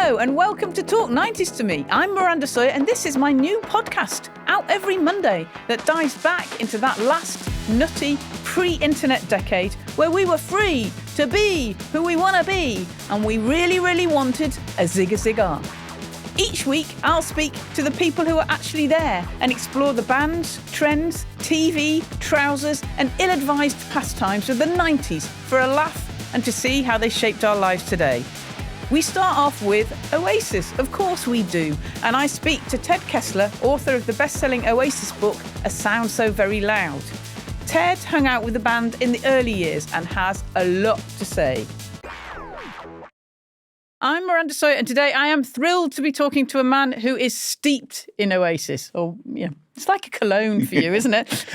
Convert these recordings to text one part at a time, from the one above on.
Hello and welcome to Talk 90s to Me. I'm Miranda Sawyer and this is my new podcast, out every Monday, that dives back into that last nutty pre-internet decade where we were free to be who we want to be and we really, really wanted a zig-a-zig-ar. Each week, I'll speak to the people who are actually there and explore the bands, trends, TV, trousers and ill-advised pastimes of the 90s for a laugh and to see how they shaped our lives today. We start off with Oasis, of course we do, and I speak to Ted Kessler, author of the best-selling Oasis book, A Sound So Very Loud. Ted hung out with the band in the early years and has a lot to say. I'm Miranda Sawyer, and today I am thrilled to be talking to a man who is steeped in Oasis. It's like a cologne for you, isn't it?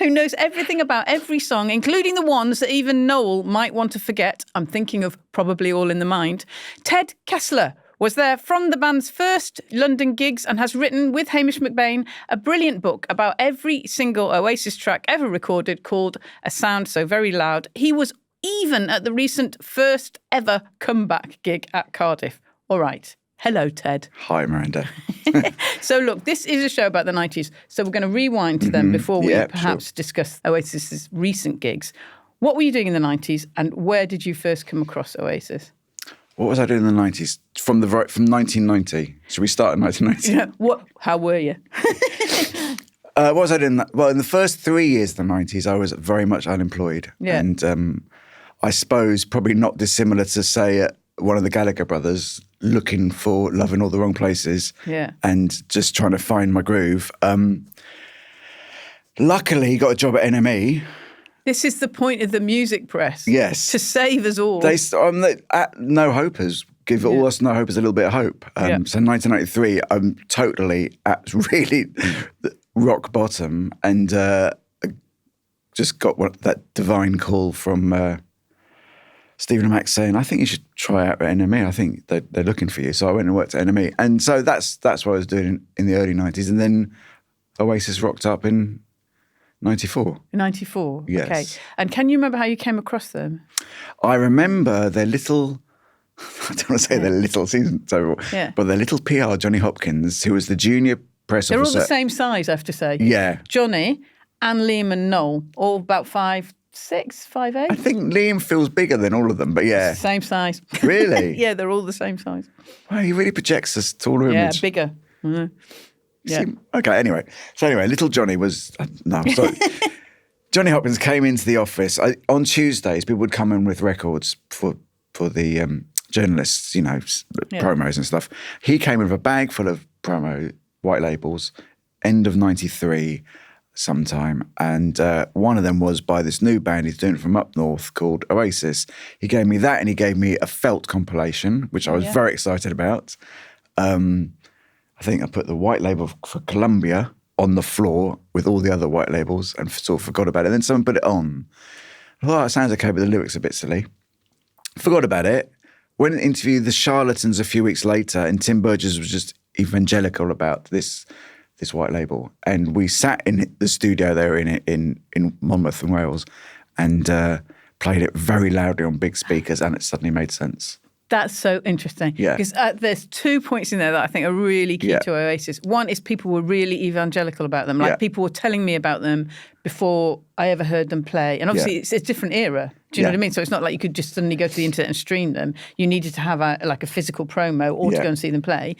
Who knows everything about every song, including the ones that even Noel might want to forget. I'm thinking of Probably All in the Mind. Ted Kessler was there from the band's first London gigs and has written, with Hamish McBain, a brilliant book about every single Oasis track ever recorded called A Sound So Very Loud. He was even at the recent first ever comeback gig at Cardiff. All right. Hello, Ted. Hi, Miranda. So, look, this is a show about the 90s, so we're going to rewind to them before we perhaps discuss Oasis's recent gigs. What were you doing in the 90s and where did you first come across Oasis? What was I doing in the 90s? From 1990. Should we start in 1990? Yeah. How were you? What was I doing? Well, in the first 3 years of the 90s, I was very much unemployed. Yeah. And I suppose probably not dissimilar to, say, one of the Gallagher brothers, looking for love in all the wrong places and just trying to find my groove. Luckily, got a job at NME. This is the point of the music press. Yes. To save us all. No Hopers. Give all us No Hopers a little bit of hope. So 1993, I'm totally at really rock bottom and just got that divine call from Stephen and Max saying, I think you should try out at NME. I think they're looking for you. So I went and worked at NME. And so that's what I was doing in the early 90s. And then Oasis rocked up in 94. 94? Yes. Okay. And can you remember how you came across them? I remember their little, I don't want to say their little season, but their little PR, Johnny Hopkins, who was the junior press They're officer. all the same size, I have to say. Yeah. Johnny and Liam and Noel, all about 5'6", 5'8". I think Liam feels bigger than all of them, but yeah. Same size. Really? Yeah, they're all the same size. Wow, he really projects a taller image. Yeah, bigger. Mm-hmm. Yeah. Okay, anyway. So anyway, little Johnny was... no, sorry. Johnny Hopkins came into the office. On Tuesdays, people would come in with records for the journalists, promos and stuff. He came with a bag full of promo white labels, end of 93 sometime. And one of them was by this new band he's doing from up north called Oasis. He gave me that and he gave me a felt compilation, which I was very excited about. I think I put the white label for Columbia on the floor with all the other white labels and sort of forgot about it. Then someone put it on. I thought, it sounds okay, but the lyrics are a bit silly. Forgot about it. Went and interviewed the Charlatans a few weeks later, and Tim Burgess was just evangelical about this white label. And we sat in the studio there in Monmouth in Wales and played it very loudly on big speakers, and it suddenly made sense. That's so interesting. Yeah. Because there's 2 points in there that I think are really key to Oasis. One is people were really evangelical about them. Like people were telling me about them before I ever heard them play. And obviously it's a different era. Do you know what I mean? So it's not like you could just suddenly go to the internet and stream them. You needed to have a physical promo or to go and see them play.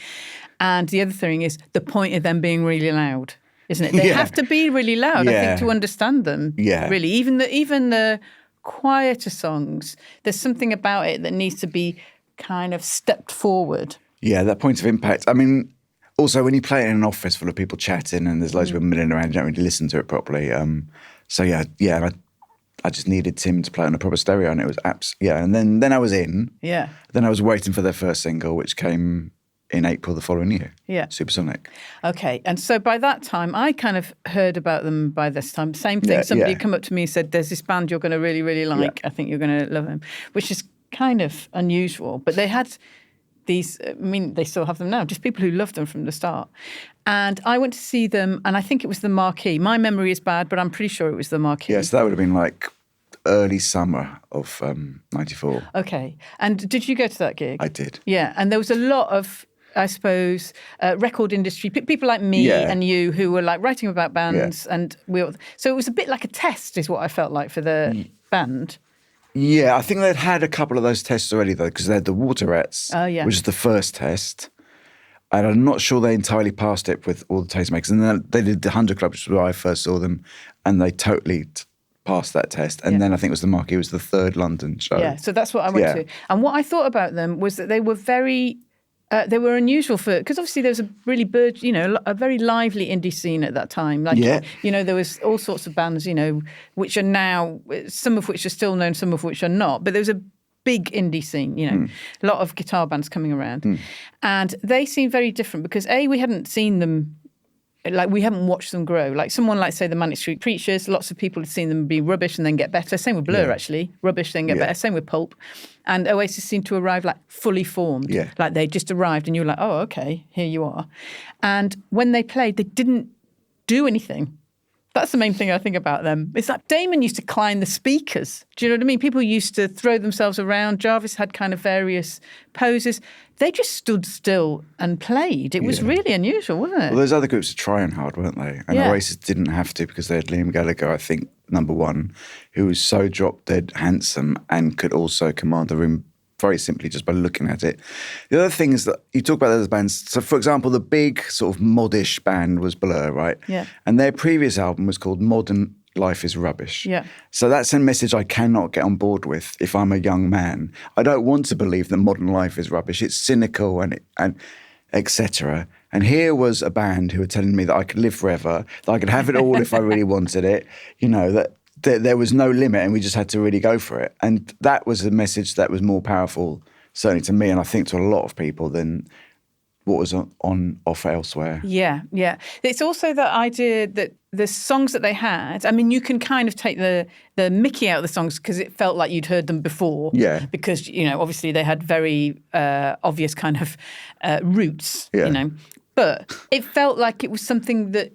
And the other thing is the point of them being really loud, isn't it? They have to be really loud, I think, to understand them. Yeah. Really. Even the quieter songs, there's something about it that needs to be kind of stepped forward. Yeah, that point of impact. I mean, also when you play it in an office full of people chatting and there's loads of people milling around, you don't really listen to it properly. So I just needed Tim to play on a proper stereo and it was and then I was in. Yeah. Then I was waiting for their first single, which came in April the following year. Yeah. Supersonic. Okay. And so by that time, I kind of heard about them by this time. Same thing. Somebody had come up to me and said, there's this band you're going to really, really like. I think you're going to love them, which is kind of unusual. But they had these, they still have them now, just people who loved them from the start. And I went to see them, and I think it was the Marquee. My memory is bad, but I'm pretty sure it was the Marquee. Yes, that would have been like early summer of 94. Okay. And did you go to that gig? I did. Yeah. And there was a lot of, I suppose, record industry, people like me and you who were like writing about bands. And so it was a bit like a test is what I felt like for the band. Yeah, I think they'd had a couple of those tests already, though, because they had the Water Rats, which is the first test. And I'm not sure they entirely passed it with all the tastemakers. And then they did the 100 Club, which was where I first saw them, and they totally passed that test. And then I think it was the Marquee, it was the third London show. Yeah, so that's what I went to. And what I thought about them was that they were they were unusual because obviously there was a really a very lively indie scene at that time. Like, there was all sorts of bands, which are now, some of which are still known, some of which are not. But there was a big indie scene, a lot of guitar bands coming around. And they seemed very different because, we hadn't seen them, like we haven't watched them grow. Like someone like, say, the Manic Street Preachers, lots of people had seen them be rubbish and then get better. Same with Blur, actually. Rubbish, then get better. Same with Pulp. And Oasis seemed to arrive like fully formed. Yeah. Like they just arrived and you were like, oh, okay, here you are. And when they played, they didn't do anything. That's the main thing I think about them. It's like Damon used to climb the speakers. Do you know what I mean? People used to throw themselves around. Jarvis had kind of various poses. They just stood still and played. It was really unusual, wasn't it? Well, those other groups were trying hard, weren't they? And Oasis didn't have to because they had Liam Gallagher, I think, number one, who was so drop-dead handsome and could also command the room very simply just by looking at it. The other thing is that you talk about those bands. So, for example, the big sort of modish band was Blur, right? Yeah. And their previous album was called Modern Life is Rubbish. Yeah. So that's a message I cannot get on board with if I'm a young man. I don't want to believe that modern life is rubbish. It's cynical and etc. And here was a band who were telling me that I could live forever, that I could have it all if I really wanted it, that there was no limit and we just had to really go for it. And that was a message that was more powerful, certainly to me, and I think to a lot of people, than what was on offer elsewhere. Yeah, yeah. It's also that idea that the songs that they had, I mean, you can kind of take the mickey out of the songs because it felt like you'd heard them before. Yeah. Because, obviously they had very obvious kind of roots, But it felt like it was something that,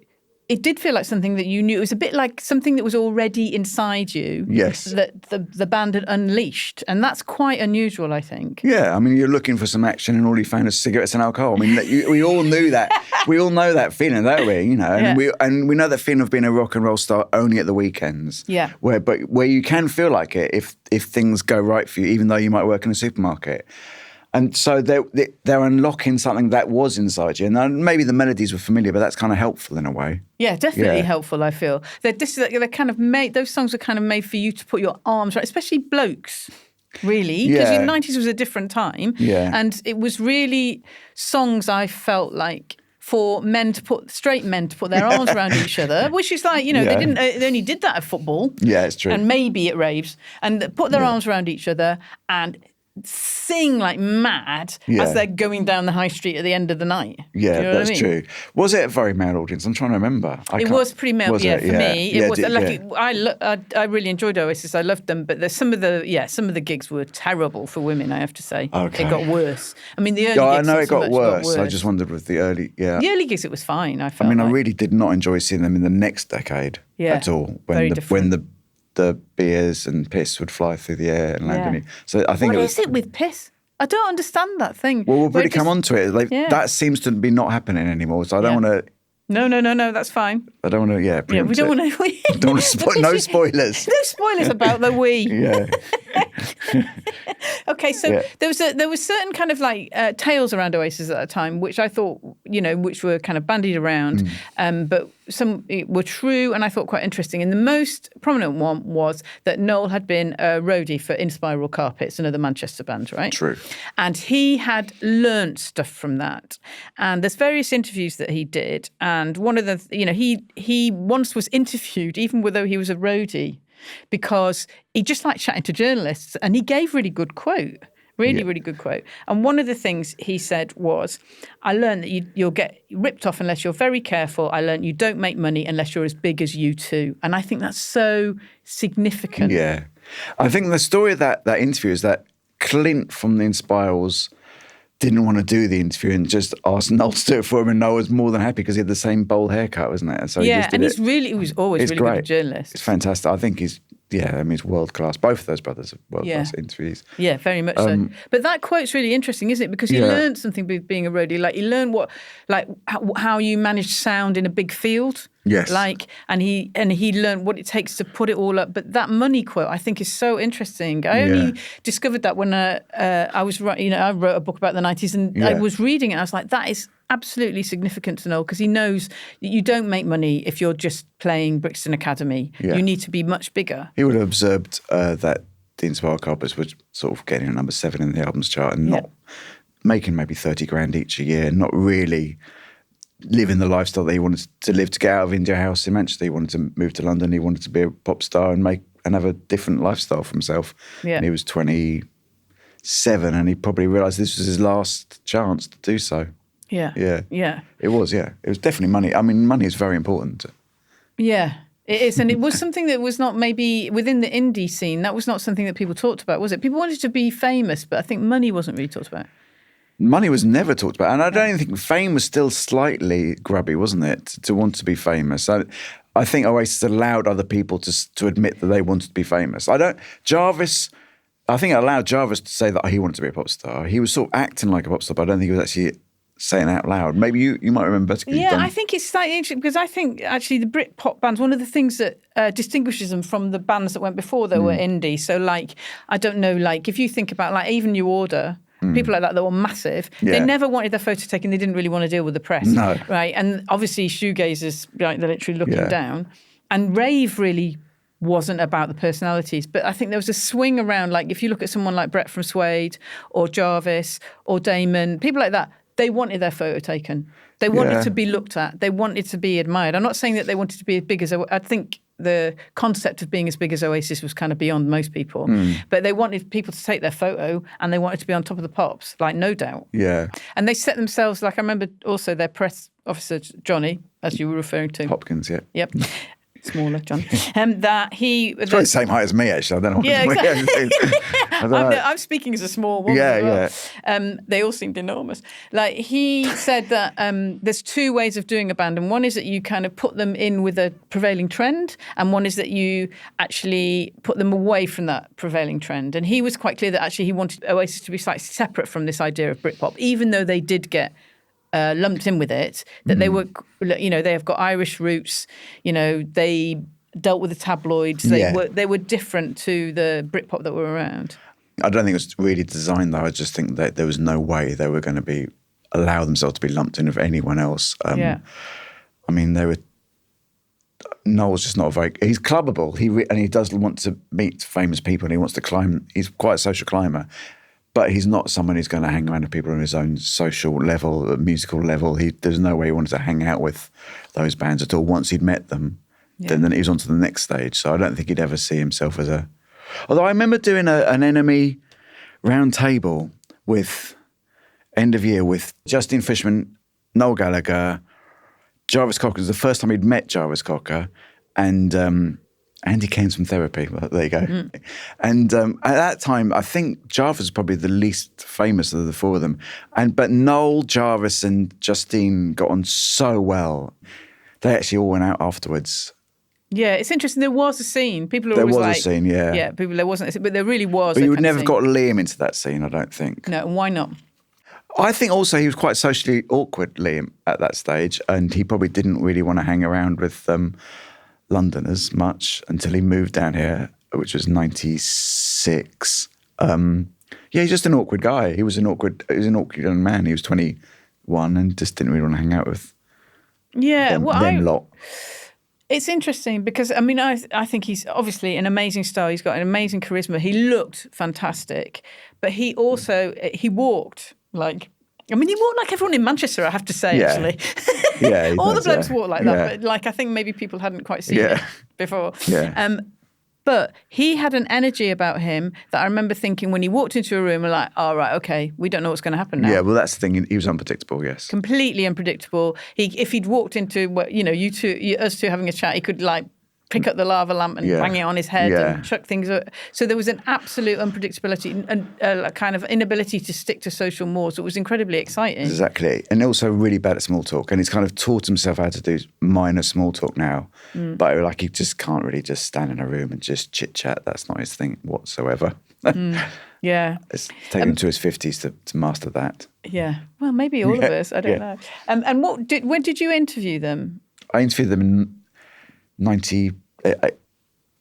it did feel like something that you knew. It was a bit like something that was already inside you. Yes. That the band had unleashed. And that's quite unusual, I think. Yeah. I mean, you're looking for some action and all you found is cigarettes and alcohol. I mean, we all knew that. We all know that feeling, don't we? And we know that feeling of being a rock and roll star only at the weekends. Yeah. Where you can feel like it if things go right for you, even though you might work in a supermarket. And so they're unlocking something that was inside you. And maybe the melodies were familiar, but that's kind of helpful in a way. Yeah, definitely helpful, I feel. They're kind of made, those songs are kind of made for you to put your arms around, especially blokes, really. Because the 90s was a different time. Yeah. And it was really songs I felt like for straight men to put their arms around each other, which is like, they only did that at football. Yeah, it's true. And maybe at raves. And put their arms around each other and sing like mad as they're going down the high street at the end of the night. Yeah, that's true. Was it a very male audience? I'm trying to remember. It was pretty male, for me. It was. I really enjoyed Oasis. I loved them, but some of the gigs were terrible for women, I have to say. Okay. It got worse. I mean, the early gigs I know it got worse. I just wondered with the early, The early gigs, it was fine, I felt. I really did not enjoy seeing them in the next decade at all. When the beers and piss would fly through the air and land on you. So I think what is it with piss? I don't understand that thing. Well, we'll really come on to it. That seems to be not happening anymore. So I don't want to. No, that's fine. I don't want to. We don't want to. Don't want to no spoilers. No spoilers about the we. Yeah. Okay, so there was certain kind of like tales around Oasis at that time, which I thought, which were kind of bandied around, but some were true and I thought quite interesting. And the most prominent one was that Noel had been a roadie for In Spiral Carpets, another Manchester band, right? True. And he had learnt stuff from that. And there's various interviews that he did. And one of the, he once was interviewed, even though he was a roadie, because he just liked chatting to journalists and he gave really good quote. Really good quote. And one of the things he said was, I learned that you'll get ripped off unless you're very careful. I learned you don't make money unless you're as big as U2. And I think that's so significant. Yeah. I think the story of that interview is that Clint from the Inspirals didn't want to do the interview and just asked Noel to do it for him, and Noel was more than happy because he had the same bold haircut, wasn't it? And so he was always really good journalist. It's fantastic. I think he's yeah, I mean, it's world class. Both of those brothers are world class interviews. Yeah, very much so. But that quote's really interesting, isn't it? Because he learned something with being a roadie. Like, he learned how you manage sound in a big field. Yes. And he learned what it takes to put it all up. But that money quote, I think, is so interesting. I only discovered that when I was, I wrote a book about the 90s, and I was reading it. And I was like, that is absolutely significant to know, because he knows that you don't make money if you're just playing Brixton Academy. Yeah. You need to be much bigger. He would have observed that the Inspired Carpets were sort of getting a number 7 in the albums chart and not making maybe 30 grand each a year, not really living the lifestyle that he wanted to live, to get out of India House in Manchester. He wanted to move to London. He wanted to be a pop star and have a different lifestyle for himself. Yeah. And he was 27 and he probably realised this was his last chance to do so. Yeah. Yeah. Yeah. It was, It was definitely money. I mean, money is very important. Yeah, it is. And it was something that was not maybe within the indie scene. That was not something that people talked about, was it? People wanted to be famous, but I think money wasn't really talked about. Money was never talked about. And I don't even think fame was still slightly grubby, wasn't it? To want to be famous. I think Oasis allowed other people to admit that they wanted to be famous. I think it allowed Jarvis to say that he wanted to be a pop star. He was sort of acting like a pop star, but I don't think he was actually saying out loud. Maybe you might remember better. Yeah, I think it's slightly interesting because I think actually the Britpop bands, one of the things that distinguishes them from the bands that went before that were indie. So I don't know, if you think about even New Order, people like that were massive. Yeah. They never wanted their photo taken. They didn't really want to deal with the press. No. Right. And obviously shoegazers, they're literally looking down. And rave really wasn't about the personalities. But I think there was a swing around, if you look at someone like Brett from Suede or Jarvis or Damon, people like that, they wanted their photo taken. They wanted to be looked at. They wanted to be admired. I'm not saying that they wanted to be as big as... I think the concept of being as big as Oasis was kind of beyond most people. But they wanted people to take their photo and they wanted to be on top of the pops, no doubt. Yeah. And they set themselves, I remember also their press officer, Johnny, as you were referring to. Hopkins, yeah. Yep. Smaller, John. That he... It's probably the same height as me, actually. I don't know. Yeah, exactly. I'm speaking as a small woman. Yeah, yeah. They all seemed enormous. He said that there's two ways of doing a band, and one is that you kind of put them in with a prevailing trend, and one is that you actually put them away from that prevailing trend. And he was quite clear that actually he wanted Oasis to be slightly separate from this idea of Britpop, even though they did get lumped in with it, that they were, they have got Irish roots, they dealt with the tabloids, they were different to the Britpop that were around. I don't think it was really designed though. I just think that there was no way they were going to allow themselves to be lumped in with anyone else. I mean, Noel's just not he's clubbable. He does want to meet famous people and he wants to climb. He's quite a social climber. But he's not someone who's going to hang around with people on his own social level, musical level. There's no way he wanted to hang out with those bands at all. Once he'd met them, then he was on to the next stage. So I don't think he'd ever see himself as a... Although I remember doing an Enemy round table with end of year with Justin Fishman, Noel Gallagher, Jarvis Cocker. It was the first time he'd met Jarvis Cocker, and Andy Kane's from Therapy. Well, there you go. And at that time, I think Jarvis was probably the least famous of the four of them. But Noel, Jarvis and Justine got on so well. They actually all went out afterwards. Yeah, it's interesting. There was a scene. People are always like... There was a scene, yeah. Yeah, there wasn't, but there really was. But you would never have got Liam into that scene, I don't think. No, why not? I think also he was quite socially awkward, Liam, at that stage, and he probably didn't really want to hang around with London as much until he moved down here, which was 96. He's just an awkward guy. He was an awkward young man. He was 21 and just didn't really want to hang out with them lot. It's interesting because, I think he's obviously an amazing star. He's got an amazing charisma. He looked fantastic, but he walked like... he walked like everyone in Manchester, I have to say, actually. Yeah, all the blokes walk like that, but I think maybe people hadn't quite seen it before. Yeah. But he had an energy about him that I remember thinking when he walked into a room, we're like, oh, right, okay, we don't know what's going to happen now. Yeah, well, that's the thing. He was unpredictable, yes. Completely unpredictable. If he'd walked into, us two having a chat, he could pick up the lava lamp and bang it on his head and chuck things. So there was an absolute unpredictability and a kind of inability to stick to social mores. It was incredibly exciting. Exactly. And also really bad at small talk. And he's kind of taught himself how to do minor small talk now. But like he just can't really just stand in a room and just chit chat. That's not his thing whatsoever. Yeah. It's taken him to his 50s to master that. Yeah. Well, maybe all of us. I don't know. And when did you interview them? I interviewed them in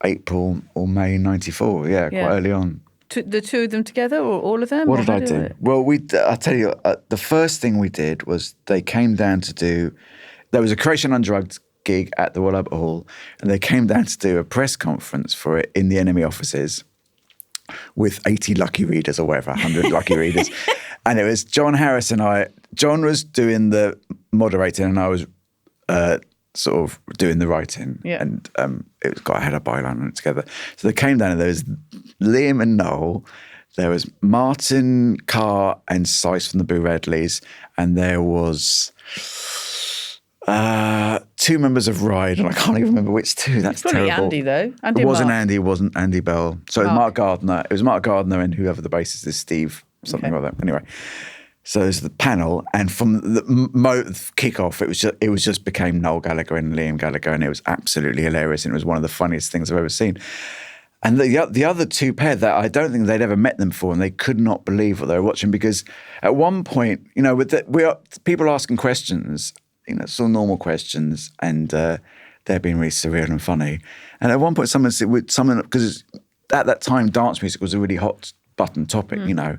April or May 94. Yeah, quite early on. The two of them together or all of them? What did I do? Well, I'll tell you, the first thing we did was they came down to do, there was a Creation Undrugged gig at the Royal Albert Hall, and they came down to do a press conference for it in the enemy offices with 80 lucky readers or whatever, 100 lucky readers. And it was John Harris and I. John was doing the moderating and I was sort of doing the writing. Yeah. And I had a byline on it together. So they came down and there was Liam and Noel, there was Martin Carr and Sice from the Boo Radleys, and there was two members of Ride, and I can't even remember which two. That's probably terrible. Andy, though. Andy it wasn't Mark. Andy. It wasn't Andy Bell. So it was Mark Gardner. It was Mark Gardner and whoever the bassist is, Steve something like that. Anyway, so there's the panel, and from the kickoff, it was just became Noel Gallagher and Liam Gallagher, and it was absolutely hilarious, and it was one of the funniest things I've ever seen. And the other two pair that I don't think they'd ever met them before, and they could not believe what they were watching, because at one point, you know, people asking questions, you know, sort of normal questions, and they're being really surreal and funny. And at one point, someone said, because at that time, dance music was a really hot button topic, you know,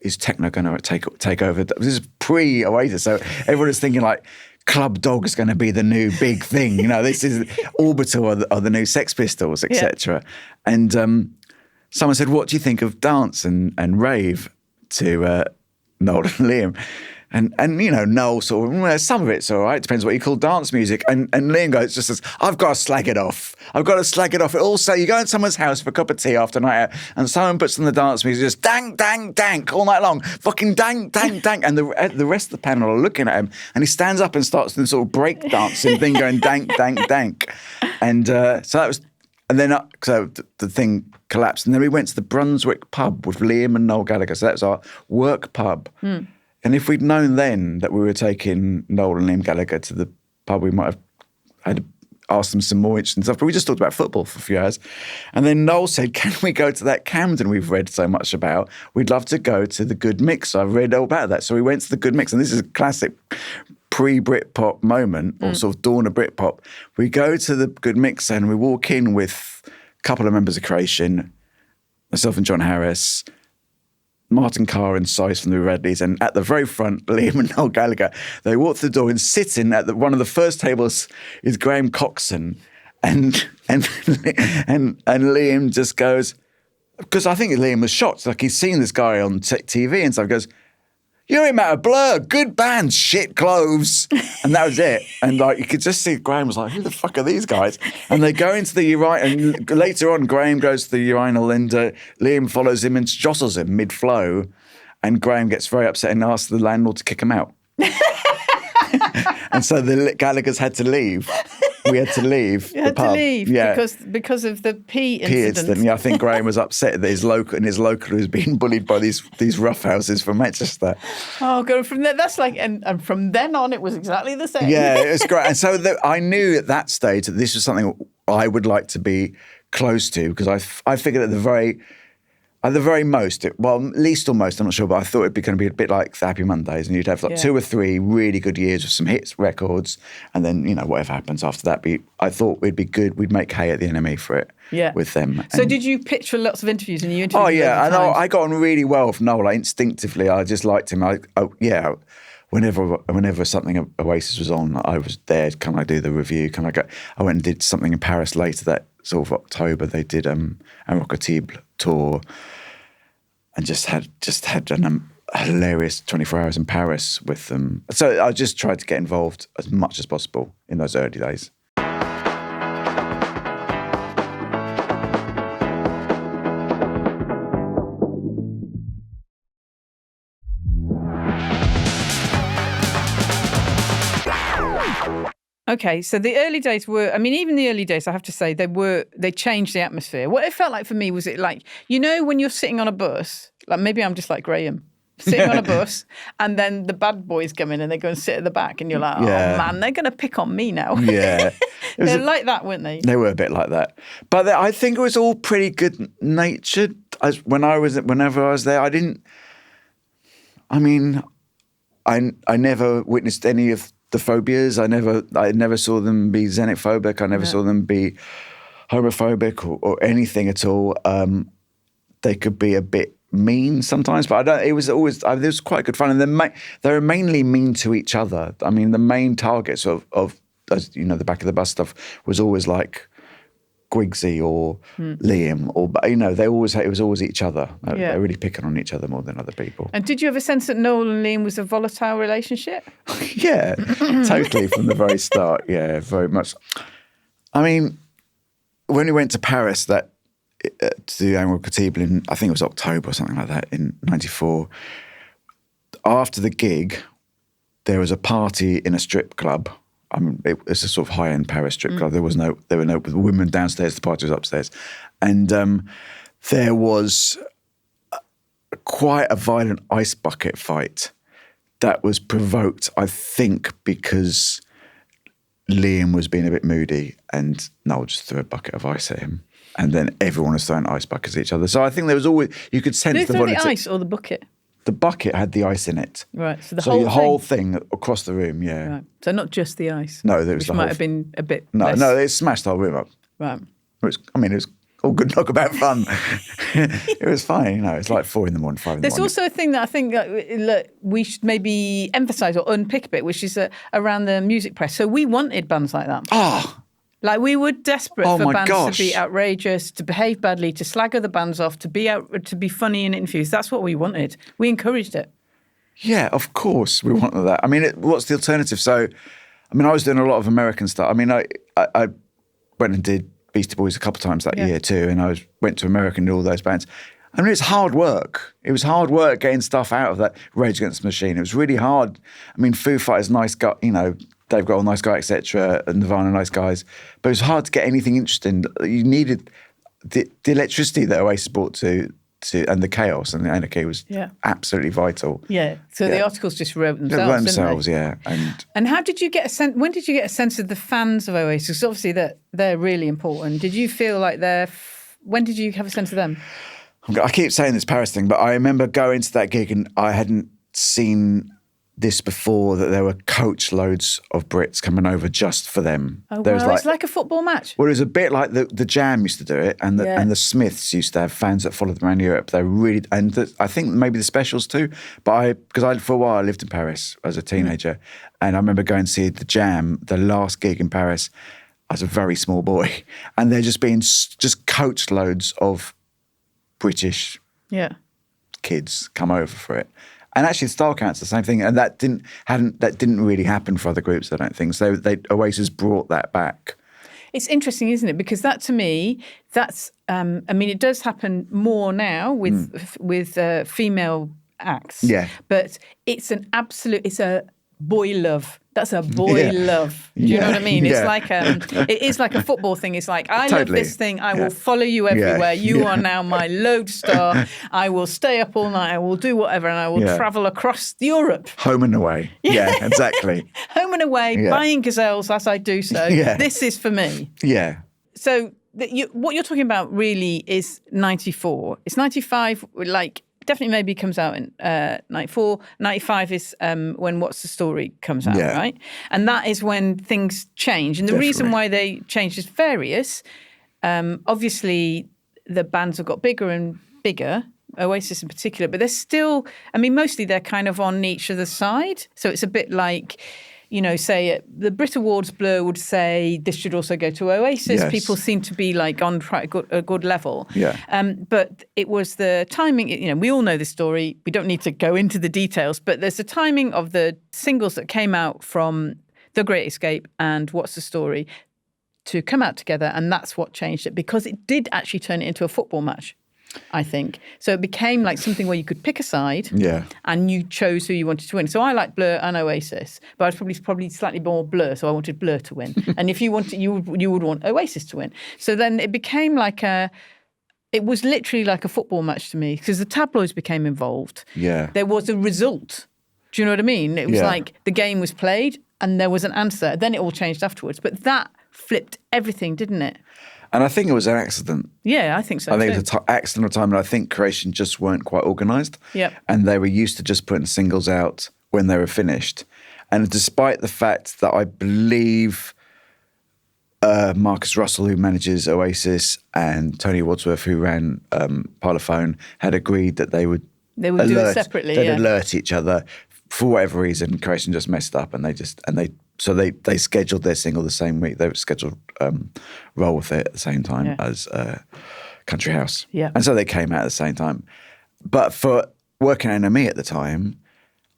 is techno going to take over? This is pre-Oasis, so everyone is thinking like, Club Dog is going to be the new big thing. You know, this is Orbital or the new Sex Pistols, etc. Yeah. And someone said, what do you think of dance and rave to Noel and Liam? And you know, Noel sort of, well, some of it's all right, depends what you call dance music. And Liam goes, just says, I've got to slag it off. I've got to slag it off. Also, you go in someone's house for a cup of tea after a night out, and someone puts on the dance music, just dang, dang, dank all night long. Fucking dang, dang, dank. And the rest of the panel are looking at him, and he stands up and starts this sort of break dancing thing going dank, dank, dank. And so that was, and then so the thing collapsed. And then we went to the Brunswick pub with Liam and Noel Gallagher. So that was our work pub. And if we'd known then that we were taking Noel and Liam Gallagher to the pub, we might have had asked them some more interesting stuff. But we just talked about football for a few hours. And then Noel said, can we go to that Camden we've read so much about? We'd love to go to the Good Mix. I've read all about that. So we went to the Good Mix. And this is a classic pre-Britpop moment, or sort of dawn of Britpop. We go to the Good Mix and we walk in with a couple of members of Creation, myself and John Harris, Martin Carr and Sice from the Radleys, and at the very front, Liam and Noel Gallagher. They walk through the door, and sitting at one of the first tables is Graham Coxon, and Liam just goes, because I think Liam was shocked, like he's seen this guy on TV and stuff, goes, "You're in Matter Blur, good band, shit clothes." And that was it. And like you could just see Graham was like, who the fuck are these guys? And they go into the urinal, and later on Graham goes to the urinal, and Liam follows him and jostles him mid-flow, and Graham gets very upset and asks the landlord to kick him out. And so the Gallaghers had to leave. We had to leave the pub. To leave because of the pee incident. Yeah, I think Graham was upset that his local was being bullied by these roughhouses from Manchester. Oh God! From there, that's like, and from then on, it was exactly the same. Yeah, it was great. And so I knew at that stage that this was something I would like to be close to, because I figured at the very most, least or most, I'm not sure, but I thought it'd be going to be a bit like the Happy Mondays, and you'd have like 2 or 3 really good years with some hits records, and then, you know, whatever happens after that. But I thought we'd be good. We'd make hay at the enemy for it with them. So did you pitch for lots of interviews, and you interviewed? Oh yeah, I got on really well with Noel. Like, instinctively, I just liked him. Whenever something Oasis was on, I was there. Can I do the review? Can I go? I went and did something in Paris later that sort of October. They did Un Rocketible tour, and just had a hilarious 24 hours in Paris with them. So I just tried to get involved as much as possible in those early days. Okay, so the early days were, I mean, even the early days, I have to say, they changed the atmosphere. What it felt like for me was it like, you know, when you're sitting on a bus, like maybe I'm just like Graham, sitting on a bus, and then the bad boys come in and they go and sit at the back, and you're like, oh man, they're going to pick on me now. Yeah. They're like that, weren't they? They were a bit like that. But I think it was all pretty good natured. Whenever I was there, I never witnessed any of the phobias. I never saw them be xenophobic. I never saw them be homophobic or anything at all. They could be a bit mean sometimes, but it was quite good fun. And they were mainly mean to each other. I mean, the main targets of you know, the back of the bus stuff was always like Gwigsy or Liam, or, you know, it was always each other. They were really picking on each other more than other people. And did you have a sense that Noel and Liam was a volatile relationship? Yeah, totally, from the very start. Yeah, very much. I mean, when we went to Paris, to the annual Cathedral in, I think it was October or something like that, in '94, after the gig, there was a party in a strip club. It was a sort of high-end Paris strip club. There were no women downstairs. The party was upstairs, and there was quite a violent ice bucket fight that was provoked, I think, because Liam was being a bit moody, and Noel just threw a bucket of ice at him, and then everyone was throwing ice buckets at each other. So I think there was always, you could sense Did they throw the ice or the bucket? The bucket had the ice in it. Right, so the whole thing across the room, yeah. Right. So not just the ice. No, there was which the might whole have been a bit No, less. it smashed the whole room up. Right. It was all good knockabout fun. It was fine, you know. It's like 4 in the morning, 5 in the morning. There's also a thing that I think that we should maybe emphasise or unpick a bit, which is around the music press. So we wanted bands like that. Oh, like we were desperate for bands gosh. to be outrageous, to behave badly, to slag other bands off, to be funny in interviews. That's what we wanted. We encouraged it. yeah, of course we wanted that. I mean, what's the alternative? So, I mean, I was doing a lot of American stuff. I mean, I went and did Beastie Boys a couple of times that year too, and I went to America and did all those bands. I mean, it's hard work. It was hard work getting stuff out of that Rage Against the Machine. It was really hard. I mean, Foo Fighters, nice guy, you know, Dave Grohl, nice guy, etc., and Nirvana, nice guys. But it was hard to get anything interesting. You needed the electricity that Oasis brought to and the chaos and the anarchy was absolutely vital. Yeah. So the articles just wrote themselves. Yeah. And how did you get a sense? When did you get a sense of the fans of Oasis? Because obviously they're really important. Did you feel like when did you have a sense of them? I keep saying this Paris thing, but I remember going to that gig and I hadn't seen this before, that there were coach loads of Brits coming over just for them. Oh, wow. It's like a football match. Well, it was a bit like the Jam used to do it, and the Smiths used to have fans that followed them around Europe. They really, I think maybe the Specials too. But because for a while I lived in Paris as a teenager, and I remember going to see the Jam, the last gig in Paris, as a very small boy, and they're just being coach loads of British kids come over for it. And actually, Style Count's the same thing, and that didn't really happen for other groups, I don't think. So Oasis brought that back. It's interesting, isn't it? Because that, to me, that's I mean, it does happen more now with female acts. Yeah, but it's a boy love. That's a boy love. Do you know what I mean? It's like it is like a football thing. It's like, I love this thing. I will follow you everywhere. You are now my lodestar. I will stay up all night. I will do whatever, and I will travel across Europe. Home and away. Yeah, exactly. Home and away, buying gazelles as I do so. Yeah. This is for me. Yeah. So what you're talking about really is 94. It's 95, like, definitely maybe comes out in 94. 95 is when What's the Story comes out, right? And that is when things change. And the reason why they change is various. Obviously, the bands have got bigger and bigger, Oasis in particular, but they're still, I mean, mostly they're kind of on each other's side. So it's a bit like, you know, say the Brit Awards Blur would say this should also go to Oasis. Yes. People seem to be like on a good level. Yeah. But it was the timing. You know, we all know this story. We don't need to go into the details. But there's the timing of the singles that came out from The Great Escape and What's the Story to come out together, and that's what changed it, because it did actually turn it into a football match. I think. So it became like something where you could pick a side and you chose who you wanted to win. So I like Blur and Oasis, but I was probably slightly more Blur, so I wanted Blur to win. And if you wanted, you would want Oasis to win. So then it became like it was literally like a football match to me because the tabloids became involved. Yeah. There was a result. Do you know what I mean? It was like the game was played and there was an answer. Then it all changed afterwards. But that flipped everything, didn't it? And I think it was an accident. Yeah, I think so. I think it was an accident of time, and I think Creation just weren't quite organised. Yeah. And they were used to just putting singles out when they were finished. And despite the fact that I believe Marcus Russell, who manages Oasis, and Tony Wadsworth, who ran Parlophone, had agreed that they would do it separately. They'd alert each other. For whatever reason, Creation just messed up, and they scheduled their single the same week. They were scheduled Roll With It at the same time as Country House. Yeah. And so they came out at the same time. But for working at NME at the time,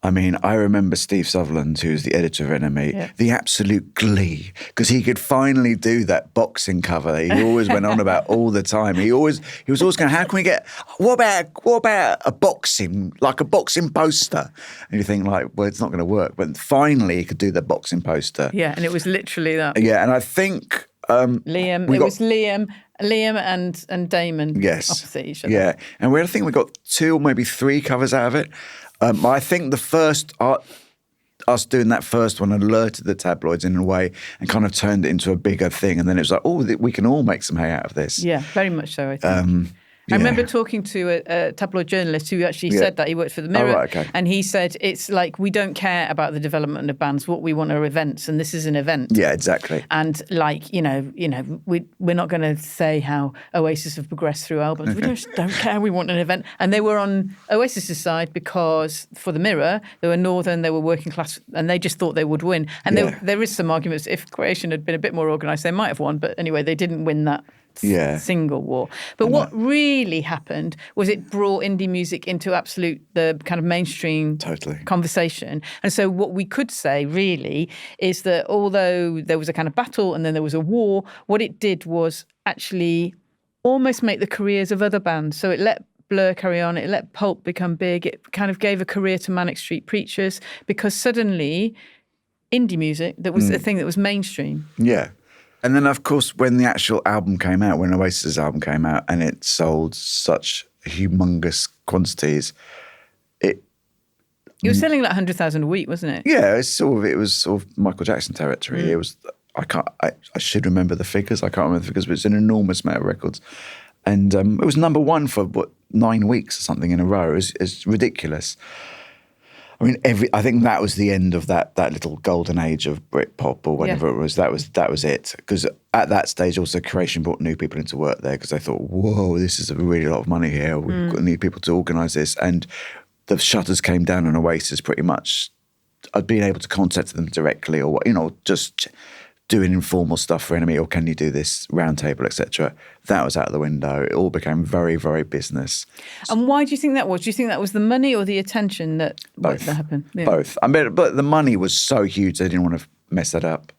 I mean, I remember Steve Sutherland, who's the editor of NME, the absolute glee, because he could finally do that boxing cover that he always went on about all the time. He was always going, how can we get, what about a boxing poster? And you think like, well, it's not going to work. But finally he could do the boxing poster. Yeah, and it was literally that. Yeah, and I think... Liam and Damon opposite each other. Yeah, and I think we got 2 or maybe 3 covers out of it. I think the first, us doing that first one alerted the tabloids in a way and kind of turned it into a bigger thing. And then it was like, oh, we can all make some hay out of this. Yeah, very much so, I think. I remember talking to a tabloid journalist who actually said that he worked for the Mirror, and he said it's like we don't care about the development of bands. What we want are events, and this is an event. Yeah, exactly. And like we're not going to say how Oasis have progressed through albums. We just don't care. We want an event, and they were on Oasis's side because for the Mirror they were northern, they were working class, and they just thought they would win. And there is some arguments. If Creation had been a bit more organised, they might have won. But anyway, they didn't win that. Single war. But what really happened was it brought indie music into the kind of mainstream conversation. And so what we could say really is that although there was a kind of battle and then there was a war, what it did was actually almost make the careers of other bands. So it let Blur carry on, it let Pulp become big, it kind of gave a career to Manic Street Preachers because suddenly indie music, that was a thing that was mainstream. Yeah. And then, of course, when the actual album came out, when Oasis' album came out and it sold such humongous quantities, it was selling like 100,000 a week, wasn't it? Yeah, it was sort of Michael Jackson territory. It was, I should remember the figures. I can't remember the figures, but it's an enormous amount of records. And it was number 1 for, 9 weeks or something in a row. It's ridiculous. I mean, I think that was the end of that little golden age of Britpop or whatever it was. That was it. Because at that stage, also Creation brought new people into work there because they thought, whoa, this is a really lot of money here. We've got need people to organise this. And the shutters came down on Oasis pretty much. I'd been able to contact them directly or, just doing informal stuff for NME or can you do this roundtable, etc. That was out of the window. It all became very, very business. And why do you think that was? Do you think that was the money or the attention that happened? Yeah. Both. I mean, but the money was so huge they didn't want to mess that up.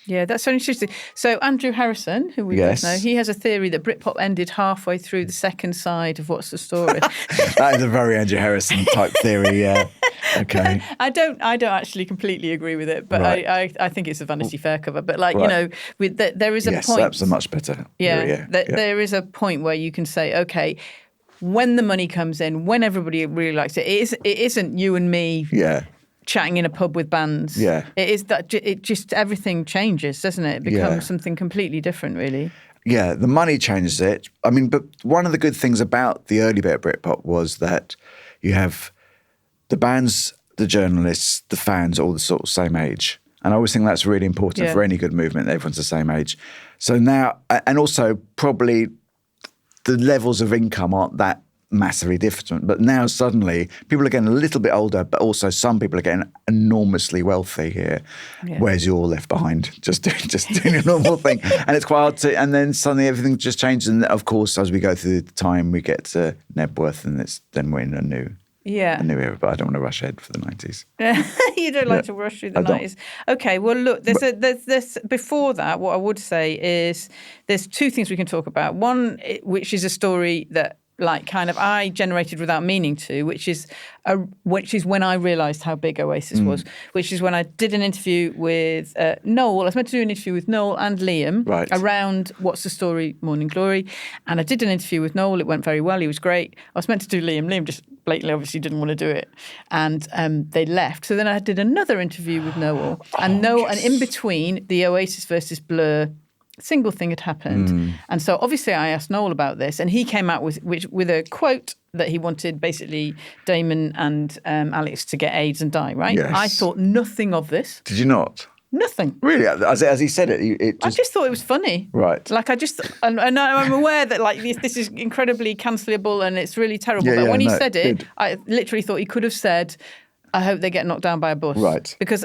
Yeah, that's so interesting. So Andrew Harrison, who we both know, he has a theory that Britpop ended halfway through the second side of What's the Story. That is a very Andrew Harrison type theory, yeah. Okay. I don't actually completely agree with it, but I think it's a Vanity Fair cover. But there is a point. Yes, that's a much better theory, There is a point where you can say, okay, when the money comes in, when everybody really likes it, it isn't you and me. Yeah. Chatting in a pub with bands. Yeah. It is that it just everything changes, doesn't it? It becomes something completely different, really. Yeah, the money changes it. I mean, but one of the good things about the early bit of Britpop was that you have the bands, the journalists, the fans, all the sort of same age. And I always think that's really important for any good movement. Everyone's the same age. So now, and also probably the levels of income aren't that massively different, but now suddenly people are getting a little bit older, but also some people are getting enormously wealthy here, whereas you're all left behind just doing a normal thing, and it's quite hard to. And then suddenly everything just changes, and of course, as we go through the time, we get to Nebworth, and then we're in a new era. But I don't want to rush ahead for the 90s. You don't like to rush through the 90s. Okay, well, look, there's before that. What I would say is there's 2 things we can talk about. One, which is a story that like kind of I generated without meaning to, which is when I realised how big Oasis was, which is when I did an interview with Noel. I was meant to do an interview with Noel and Liam around What's the Story, Morning Glory, and I did an interview with Noel. It went very well. He was great. I was meant to do Liam. Liam just blatantly, obviously, didn't want to do it, and they left. So then I did another interview with Noel, and in between the Oasis versus Blur single thing had happened. And so obviously I asked Noel about this, and he came out with a quote that he wanted basically Damon and Alex to get AIDS and die, right? Yes. I thought nothing of this. Did you not? Nothing. Really? As he said it I just thought it was funny. Right. Like and I'm aware that like this is incredibly cancelable and it's really terrible. But when he said it, I literally thought he could have said, I hope they get knocked down by a bus. Right. Because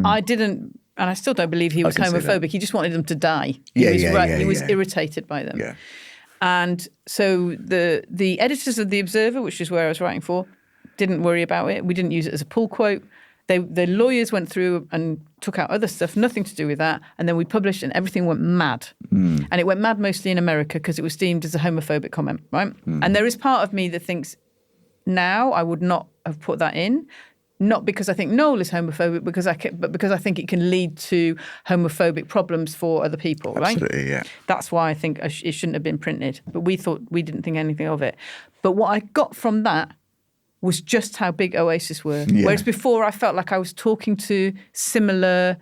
I didn't, and I still don't believe he was homophobic. He just wanted them to die. He was irritated by them. Yeah. And so the editors of The Observer, which is where I was writing for, didn't worry about it. We didn't use it as a pull quote. The lawyers went through and took out other stuff, nothing to do with that. And then we published and everything went mad. And it went mad mostly in America because it was deemed as a homophobic comment, right? And there is part of me that thinks now I would not have put that in. Not because I think Noel is homophobic, but because I think it can lead to homophobic problems for other people, right? Absolutely, yeah. That's why I think it shouldn't have been printed. But we didn't think anything of it. But what I got from that was just how big Oasis were. Yeah. Whereas before I felt like I was talking to similar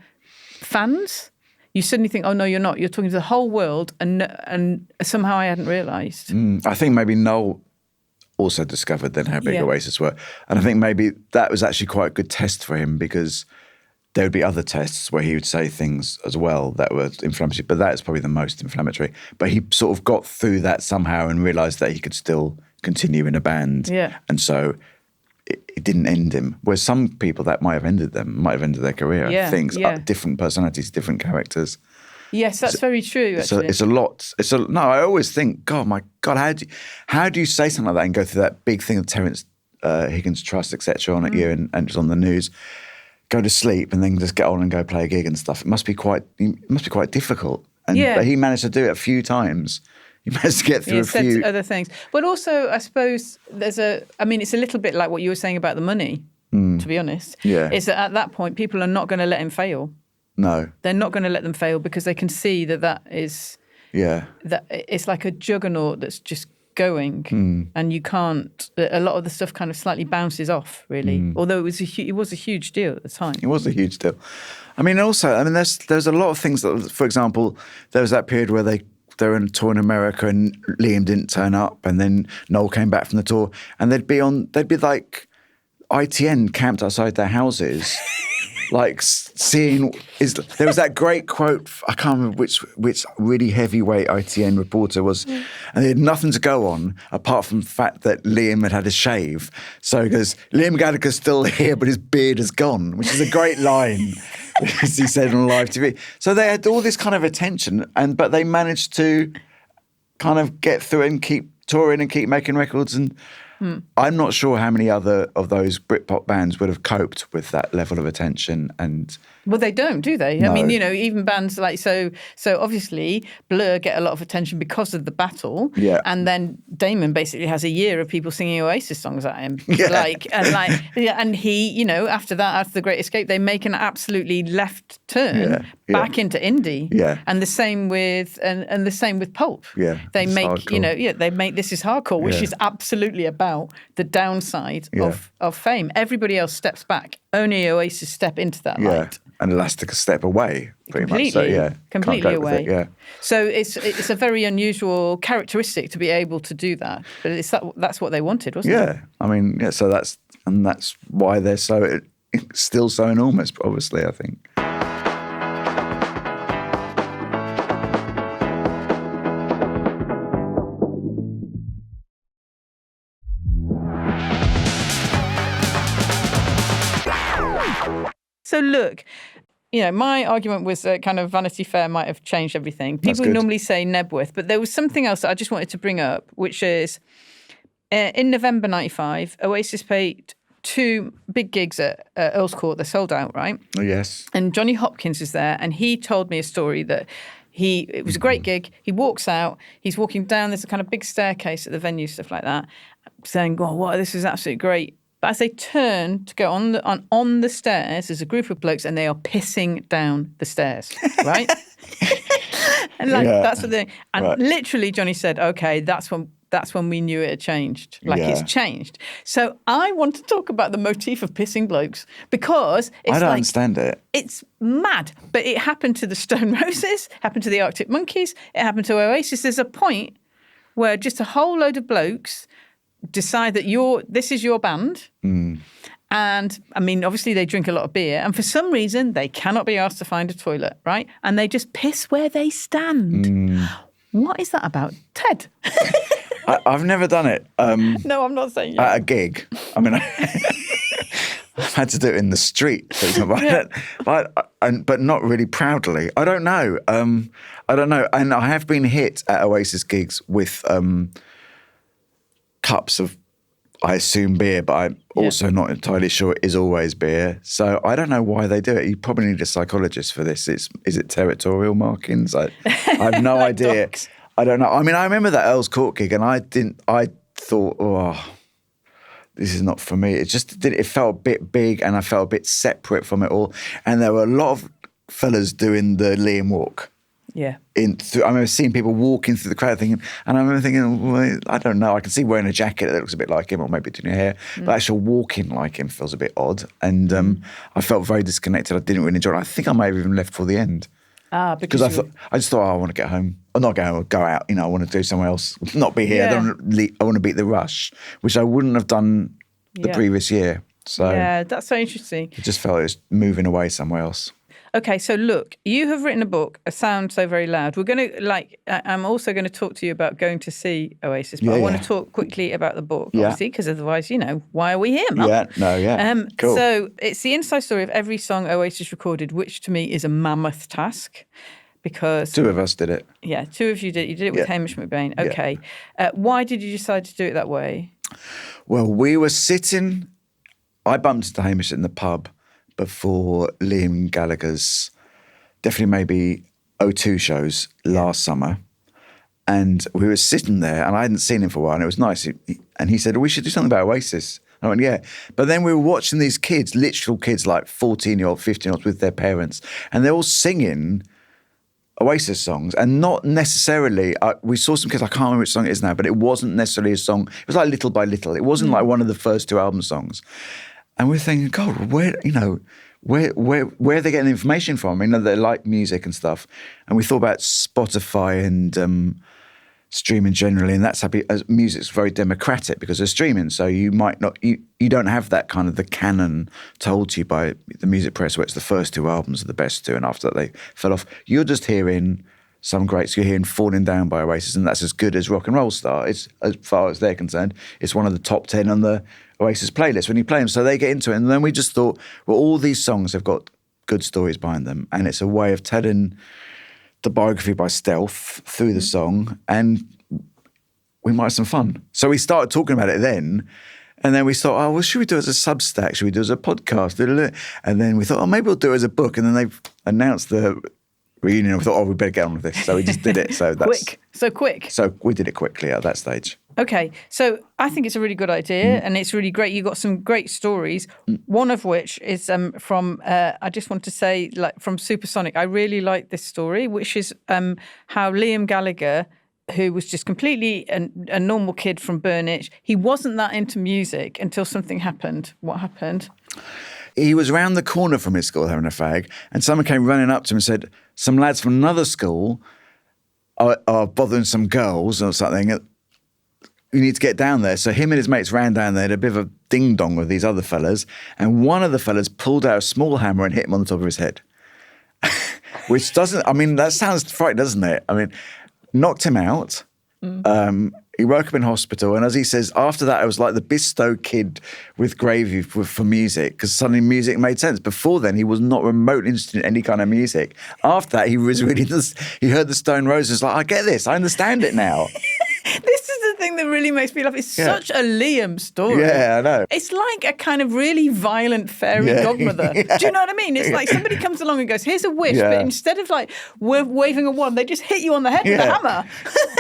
fans. You suddenly think, oh, no, you're not. You're talking to the whole world. And somehow I hadn't realised. I think maybe Noel also discovered then how big Oasis were. And I think maybe that was actually quite a good test for him because there would be other tests where he would say things as well that were inflammatory, but that is probably the most inflammatory. But he sort of got through that somehow and realised that he could still continue in a band. Yeah. And so it didn't end him. Whereas some people that might have ended their career. Yeah. Things, different personalities, different characters. Yes, that's very true, actually. It's a lot. I always think, God, how do you say something like that and go through that big thing of Terence Higgins Trust, etc. on at you and just on the news, go to sleep and then just get on and go play a gig and stuff. It must be quite difficult. And but he managed to do it a few times. He managed to get through a few other things. But also, I suppose it's a little bit like what you were saying about the money, to be honest. Yeah. Is that at that point, people are not going to let him fail. No. They're not going to let them fail because they can see that is... Yeah. That it's like a juggernaut that's just going and you can't... A lot of the stuff kind of slightly bounces off, really. Although it was a huge deal at the time. It was a huge deal. There's a lot of things that, for example, there was that period where they were on a tour in America and Liam didn't turn up and then Noel came back from the tour and they'd be like ITN camped outside their houses... Like there was that great quote, I can't remember which really heavyweight ITN reporter was, and they had nothing to go on apart from the fact that Liam had a shave. So he goes, Liam Gallagher's still here, but his beard is gone, which is a great line, as he said on live TV. So they had all this kind of attention, but they managed to kind of get through and keep touring and keep making records and... I'm not sure how many other of those Britpop bands would have coped with that level of attention and... Well, they don't, do they? No. Even bands like... So obviously, Blur get a lot of attention because of the battle. Yeah. And then Damon basically has a year of people singing Oasis songs at him. Yeah. And he, after that, after The Great Escape, they make an absolutely left turn back into indie. Yeah. And the same with and the same with Pulp. Yeah. They make, hardcore. They make This Is Hardcore, which is absolutely about the downside of fame. Everybody else steps back. Only Oasis step into that light. And Elastica step away, pretty much. So, completely away. So it's a very unusual characteristic to be able to do that. But that's what they wanted, wasn't it? Yeah. So that's why they're still so enormous, obviously, I think. So look, my argument was kind of Vanity Fair might have changed everything. People normally say Nebworth, but there was something else that I just wanted to bring up, which is in November 95, Oasis played 2 big gigs at Earl's Court. They're sold out, right? Oh, yes. And Johnny Hopkins is there, and he told me a story that It was a great gig. He walks out. He's walking down. There's a kind of big staircase at the venue, stuff like that, saying, "Oh, what? This is absolutely great." But as they turn to go on the stairs, there's a group of blokes, and they are pissing down the stairs, right? And that's what they. And literally, Johnny said, "Okay, that's when we knew it had changed. It's changed." So I want to talk about the motif of pissing blokes because I don't understand it. It's mad, but it happened to the Stone Roses, happened to the Arctic Monkeys, it happened to Oasis. There's a point where just a whole load of blokes decide that this is your band. And I mean, obviously they drink a lot of beer, and for some reason they cannot be asked to find a toilet, right? And they just piss where they stand. What is that about, Ted? I've never done it. No, I'm not saying you. At a gig. I mean, I've had to do it in the street, for example. But not really proudly. I don't know. I don't know. And I have been hit at Oasis gigs with cups of, I assume, beer, but I'm also not entirely sure it is always beer. So I don't know why they do it. You probably need a psychologist for this. Is it territorial markings? I have no idea. Dogs. I don't know. I mean, I remember that Earl's Court gig, and I thought, oh, this is not for me. It felt a bit big, and I felt a bit separate from it all. And there were a lot of fellas doing the Liam walk. Yeah. I remember seeing people walking through the crowd and I remember thinking, well, I don't know, I can see wearing a jacket that looks a bit like him, or maybe doing your hair, but actually walking like him feels a bit odd. And I felt very disconnected. I didn't really enjoy it. I think I may have even left for the end. Because I just thought, I want to get home. Or not go home, go out. I want to do somewhere else. Not be here. Yeah. I want to beat the rush, which I wouldn't have done the previous year. So yeah, that's so interesting. It just felt it was moving away somewhere else. Okay, so look, you have written a book, A Sound So Very Loud. We're going to, I'm also going to talk to you about going to see Oasis, but I want to talk quickly about the book, obviously, because otherwise, why are we here, Mum? Cool. So it's the inside story of every song Oasis recorded, which to me is a mammoth task, because... Two of us did it. Yeah, two of you did. You did it with Hamish McBain. Okay. Why did you decide to do it that way? Well, we were sitting... I bumped into Hamish in the pub before Liam Gallagher's, definitely maybe O2 shows last summer. And we were sitting there, and I hadn't seen him for a while, and it was nice. And he said, we should do something about Oasis. I went, yeah. But then we were watching these kids, literal kids, like 14-year-old, 15-year-olds with their parents, and they're all singing Oasis songs, and not necessarily, we saw some kids, I can't remember which song it is now, but it wasn't necessarily a song. It was like Little by Little. It wasn't like one of the first two album songs. And we're thinking, God, where are they getting the information from? They like music and stuff. And we thought about Spotify and streaming generally, and that's how music's very democratic because of streaming. So you might not, you don't have that kind of the canon told to you by the music press where it's the first two albums are the best two, and after that they fell off. You're just hearing some greats. You're hearing Falling Down by Oasis, and that's as good as Rock and Roll Star. It's, as far as they're concerned, it's one of the top 10 on the Oasis playlist when you play them. So they get into it. And then we just thought, well, all these songs have got good stories behind them. And it's a way of telling the biography by stealth through the song. And we might have some fun. So we started talking about it then. And then we thought, oh, well, should we do it as a Substack? Should we do it as a podcast? And then we thought, oh, maybe we'll do it as a book. And then they've announced the reunion. And we thought, oh, we better get on with this. So we just did it. So that's quick. So we did it quickly at that stage. Okay, so I think it's a really good idea, and it's really great. You got some great stories. One of which is from I just want to say, from Supersonic. I really like this story, which is how Liam Gallagher, who was just completely a normal kid from Burnage, he wasn't that into music until something happened. What happened? He was around the corner from his school having a fag, and someone came running up to him and said, some lads from another school are bothering some girls or something. You need to get down there. So him and his mates ran down there, had a bit of a ding-dong with these other fellas, and one of the fellas pulled out a small hammer and hit him on the top of his head. Which that sounds frightening, doesn't it? Knocked him out. He woke up in hospital, and as he says, after that, I was like the Bistow kid with gravy for music, because suddenly music made sense. Before then, he was not remotely interested in any kind of music. After that, he was really he heard the Stone Roses, like, I get this, I understand it now. This is the thing that really makes me laugh. It's such a Liam story. Yeah, I know. It's like a kind of really violent fairy godmother. Do you know what I mean? It's like somebody comes along and goes, here's a wish, but instead of like waving a wand, they just hit you on the head with a hammer.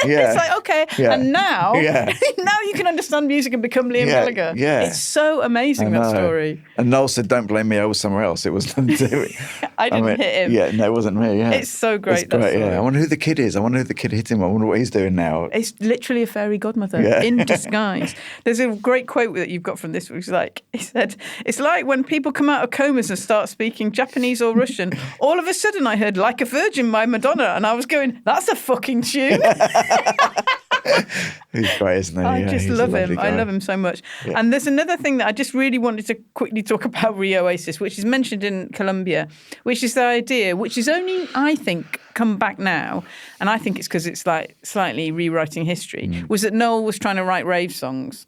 It's like, okay, and now you can understand music and become Liam Gallagher. Yeah. It's so amazing, that story. And Noel said, don't blame me, I was somewhere else. It was nothing to do with I didn't hit him. Yeah, no, it wasn't me, It's so great. It's great, I wonder who the kid is. I wonder who the kid hit him. I wonder what he's doing now. It's literally a fairy godmother in disguise. There's a great quote that you've got from this, which is like, he said, it's like when people come out of comas and start speaking Japanese or Russian, all of a sudden I heard Like a Virgin by Madonna, and I was going, that's a fucking tune. He's great, isn't he? I just love him. I love him so much. Yeah. And there's another thing that I just really wanted to quickly talk about Oasis, which is mentioned in Colombia, which is the idea, which is only, I think, come back now, and I think it's because it's like slightly rewriting history, was that Noel was trying to write rave songs.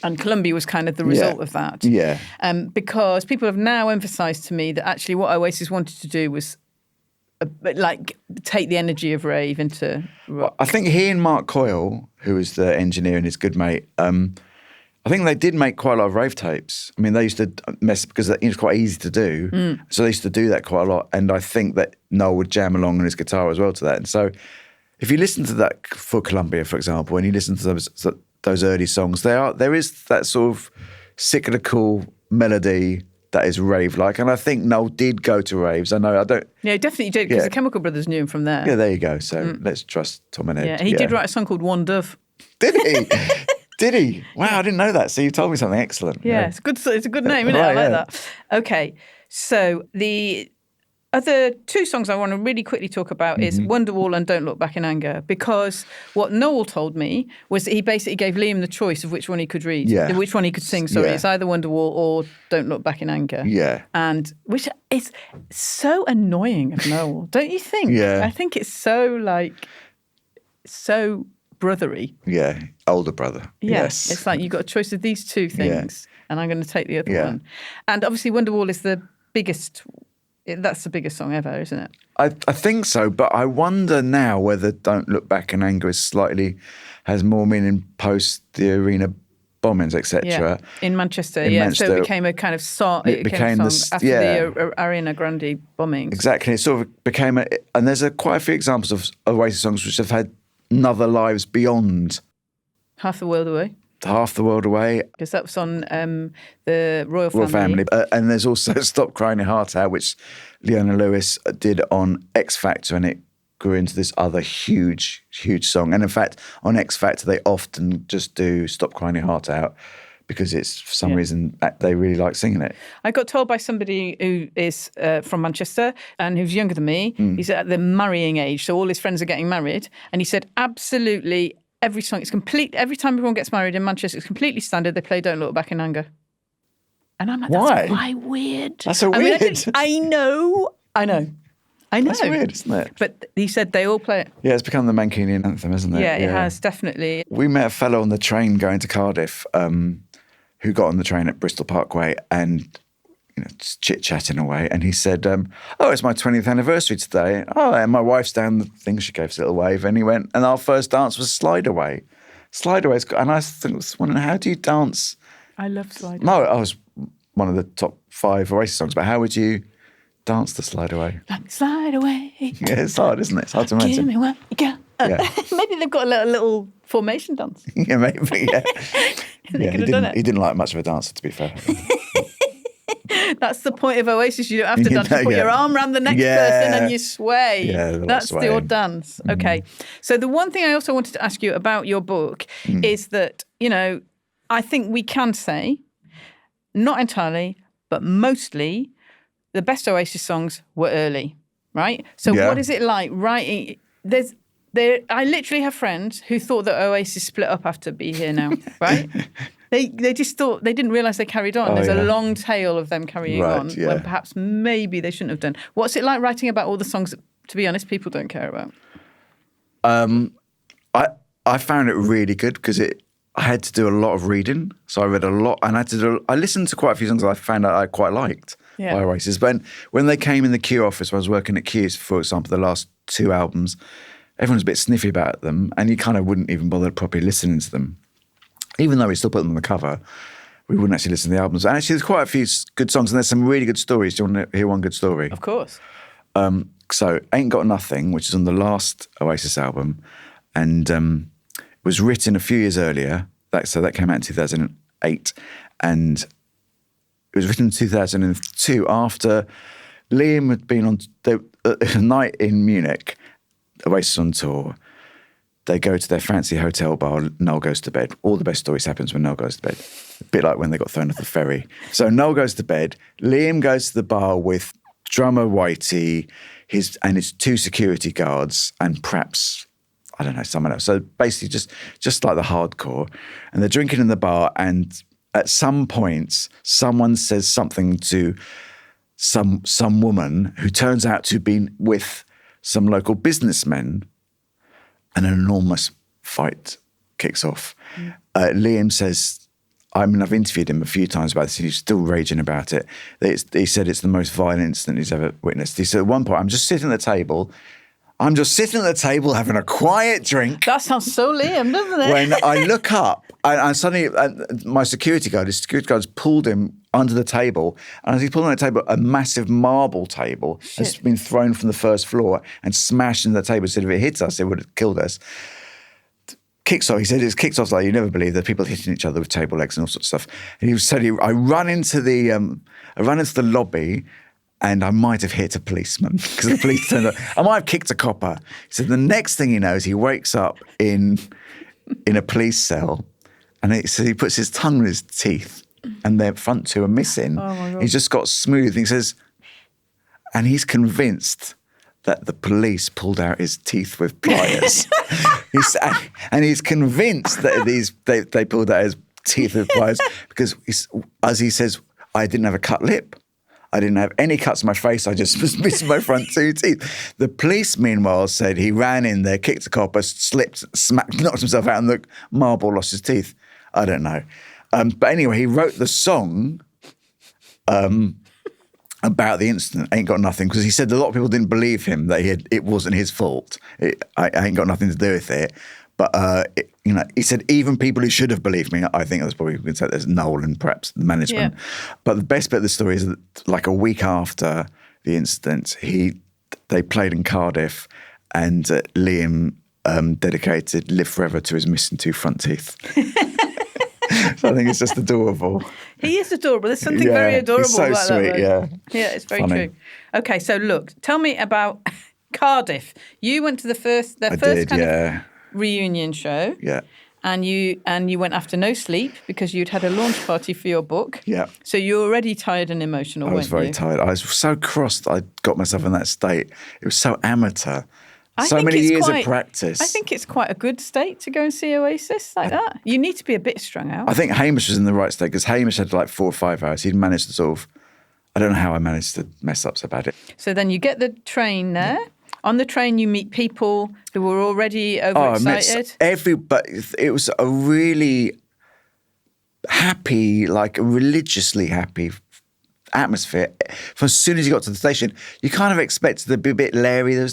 And Colombia was kind of the result of that. Yeah. Because people have now emphasised to me that actually what Oasis wanted to do was like take the energy of rave into rock. I think he and Mark Coyle, who was the engineer and his good mate, I think they did make quite a lot of rave tapes. I mean, they used to mess because it was quite easy to do. So they used to do that quite a lot. And I think that Noel would jam along on his guitar as well to that. And so if you listen to that for Columbia, for example, and you listen to those early songs, there is that sort of cyclical melody that is rave-like. And I think Noel did go to raves. I don't... Yeah, he definitely did, because the Chemical Brothers knew him from there. Yeah, there you go. So let's trust Tom and Ed. Yeah, he did write a song called One Dove. Did he? Did he? Wow, I didn't know that. So you told me something excellent. Yeah, it's a good name, isn't it? I like that. Okay, so the other two songs I want to really quickly talk about is Wonderwall and Don't Look Back in Anger, because what Noel told me was that he basically gave Liam the choice of which one he could read, which one he could sing. Sorry, it's either Wonderwall or Don't Look Back in Anger. Yeah. And which is so annoying of Noel, don't you think? Yeah. I think it's so brothery. Yeah, older brother. Yeah. Yes. It's like you've got a choice of these two things, and I'm going to take the other one. And obviously Wonderwall is the biggest... That's the biggest song ever, isn't it? I think so, but I wonder now whether Don't Look Back in Anger has more meaning post the arena bombings, etc. Yeah. In Manchester, So it became a kind of song. It became a song after the Ariana Grande bombings. Exactly. It sort of became and there's quite a few examples of Oasis songs which have had other lives beyond Half the World Away. Half the World Away. Because that was on the Royal Family. And there's also Stop Crying Your Heart Out, which Leona Lewis did on X Factor, and it grew into this other huge, huge song. And in fact, on X Factor, they often just do Stop Crying Your Heart Out because it's, for some reason, they really like singing it. I got told by somebody who is from Manchester and who's younger than me, he's at the marrying age, so all his friends are getting married, and he said, absolutely... Every song, it's complete. Every time everyone gets married in Manchester, it's completely standard. They play Don't Look Back in Anger. And I'm like, that's why weird. That's so weird. I know. That's weird, isn't it? But he said they all play it. Yeah, it's become the Mancunian anthem, isn't it? Yeah, it has, definitely. We met a fellow on the train going to Cardiff who got on the train at Bristol Parkway and... just chit-chatting away, and he said, oh, it's my 20th anniversary today. Oh, and my wife's down the thing, she gave us a little wave, and he went, and our first dance was Slide Away. Slide Away, and I was wondering, how do you dance? I love Slide Away. No, I was one of the top 5 Oasis songs, but how would you dance to Slide Away? Slide Away. Yeah, it's hard, isn't it? It's hard to imagine. Give me one, maybe they've got a little formation dance. Yeah, maybe, yeah. They could have done it. He didn't like much of a dancer, to be fair. That's the point of Oasis. You don't have to dance. You put your arm around the next person and you sway. Yeah, that's your dance. Okay. So the one thing I also wanted to ask you about your book is that, I think we can say, not entirely, but mostly, the best Oasis songs were early, right? So what is it like writing? I literally have friends who thought that Oasis split up after Be Here Now, right? They just thought, they didn't realise they carried on. There's a long tail of them carrying on when perhaps maybe they shouldn't have done. What's it like writing about all the songs that, to be honest, people don't care about? I found it really good because I had to do a lot of reading. So I read a lot and I listened to quite a few songs that I found out I quite liked by Oasis. But when they came in the Q office, when I was working at Q's, for example, the last 2 albums, everyone's a bit sniffy about them, and you kind of wouldn't even bother properly listening to them. Even though we still put them on the cover, we wouldn't actually listen to the albums. And actually, there's quite a few good songs, and there's some really good stories. Do you want to hear one good story? Of course. So, Ain't Got Nothing, which is on the last Oasis album, and was written a few years earlier. So that came out in 2008, and it was written in 2002 after Liam had been on a night in Munich, Oasis on tour. They go to their fancy hotel bar. Noel goes to bed. All the best stories happens when Noel goes to bed. A bit like when they got thrown off the ferry. So Noel goes to bed. Liam goes to the bar with drummer Whitey, his 2 security guards, and perhaps, I don't know, someone else. So basically just like the hardcore. And they're drinking in the bar, and at some point, someone says something to some woman who turns out to be with some local businessmen, and an enormous fight kicks off. Liam says, I've interviewed him a few times about this, and he's still raging about it. He said it's the most violent incident he's ever witnessed. He said at one point, I'm just sitting at the table having a quiet drink. That sounds so Liam, doesn't it? When I look up, and suddenly my his security guard's pulled him under the table, and as he pulled on the table, a massive marble table has been thrown from the first floor and smashed into the table. So if it hits us, it would have killed us. Kicks off. He said it's kicked off like you never believe. That people hitting each other with table legs and all sorts of stuff. And he said, I run into the lobby, and I might have hit a policeman because the police turned up. I might have kicked a copper. He said the next thing he knows, he wakes up in a police cell, and he puts his tongue in his teeth, and their front 2 are missing. Oh my God. He's just got smooth. He says, and he's convinced that the police pulled out his teeth with pliers. He's convinced that they pulled out his teeth with pliers because, as he says, I didn't have a cut lip. I didn't have any cuts on my face. I just was missing my front 2 teeth. The police, meanwhile, said he ran in there, kicked a copper, slipped, smacked, knocked himself out, and the marble lost his teeth. I don't know. But anyway, he wrote the song about the incident, Ain't Got Nothing, because he said a lot of people didn't believe him that it wasn't his fault. I ain't got nothing to do with it. But, he said even people who should have believed me, I think that's probably, we could say there's Noel and perhaps the management. Yeah. But the best bit of the story is that like a week after the incident, they played in Cardiff, and Liam dedicated Live Forever to his missing 2 front teeth. So I think it's just adorable. He is adorable. There's something very adorable he's so about sweet, that. Yeah, it's very funny. true. Okay, so look, tell me about Cardiff. You went to their first of reunion show. Yeah. And you went after no sleep because you'd had a launch party for your book. Yeah. So you were already tired and emotional, I was very tired. I was so cross that I got myself in that state. It was so amateur. So many years of practice. I think it's quite a good state to go and see Oasis like that. You need to be a bit strung out. I think Hamish was in the right state because Hamish had like 4 or 5 hours. He'd managed to sort of, I don't know how I managed to mess up so bad. So then you get the train there. Yeah. On the train, you meet people who were already overexcited. But it was a really happy, like religiously happy atmosphere. From as soon as you got to the station, you kind of expected to be a bit leery.